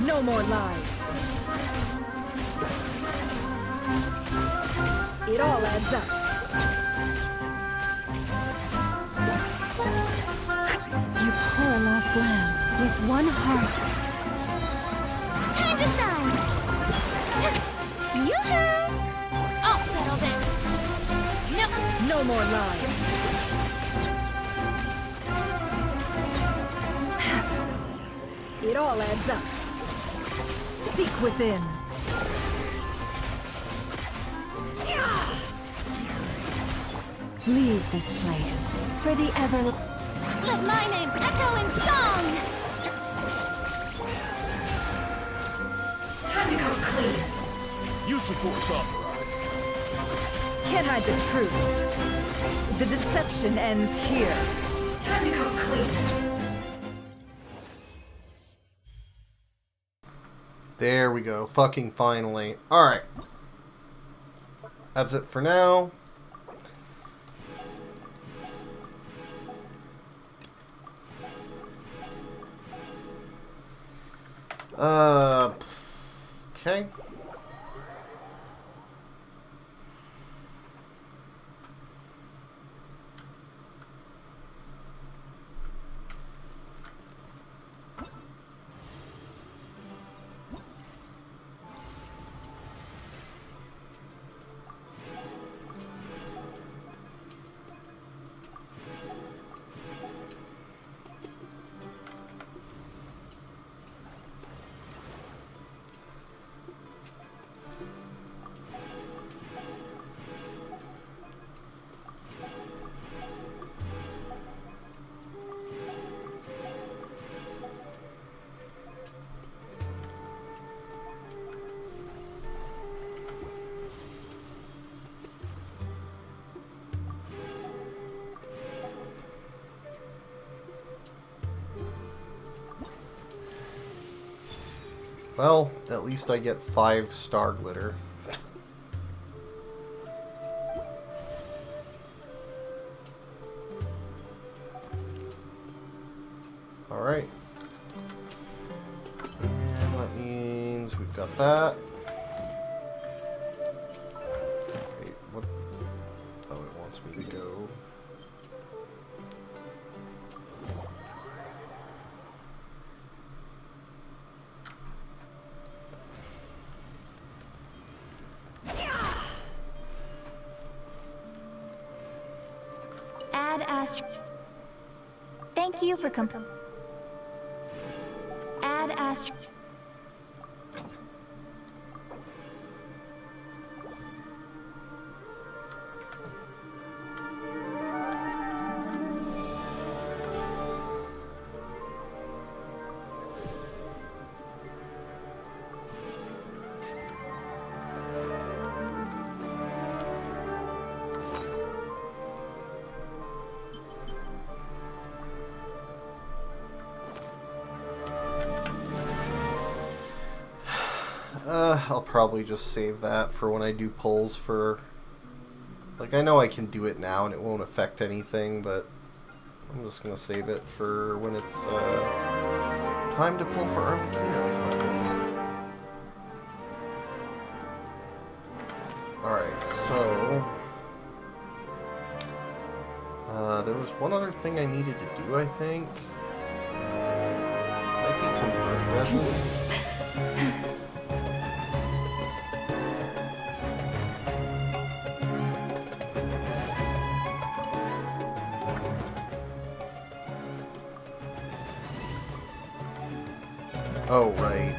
No more lies. It all adds up. You poor lost lamb, with one heart. Time to shine! Yoo-hoo! I'll settle this! No! No more lies. It all adds up. Seek within. Leave this place for the ever... Let my name echo in song! Time to come clean. Use the force authorized. Can't hide the truth. The deception ends here. Time to come clean. There we go. Fucking finally. Alright. That's it for now. Okay. Well, at least I get 5 star glitter. Alright. And that means we've got that. Wait, what? Oh, it wants me to go. Add Astro. Thank you for Add Astro. I'll probably just save that for when I do polls for... Like, I know I can do it now and it won't affect anything, but I'm just going to save it for when it's time to pull for Arlecchino. Alright, so... there was one other thing I needed to do, I think. Might be convert resin. Oh, right.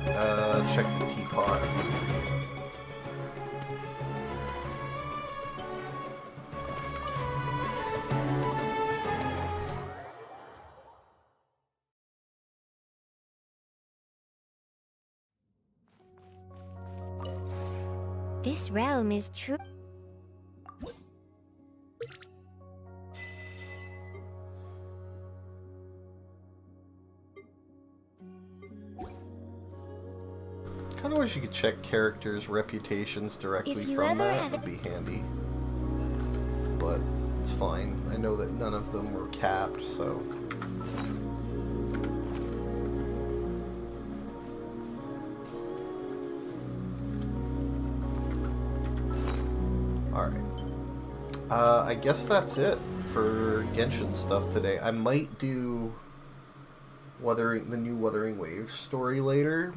Check the teapot. This realm is true. Kinda wish you could check characters' reputations directly from that. Would be handy. But it's fine. I know that none of them were capped, so... Alright. I guess that's it for Genshin stuff today. I might do the new Wuthering Waves story later.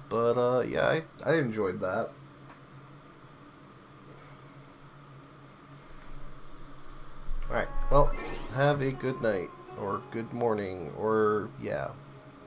But, yeah, I enjoyed that. Alright, well, have a good night, or good morning, or, yeah.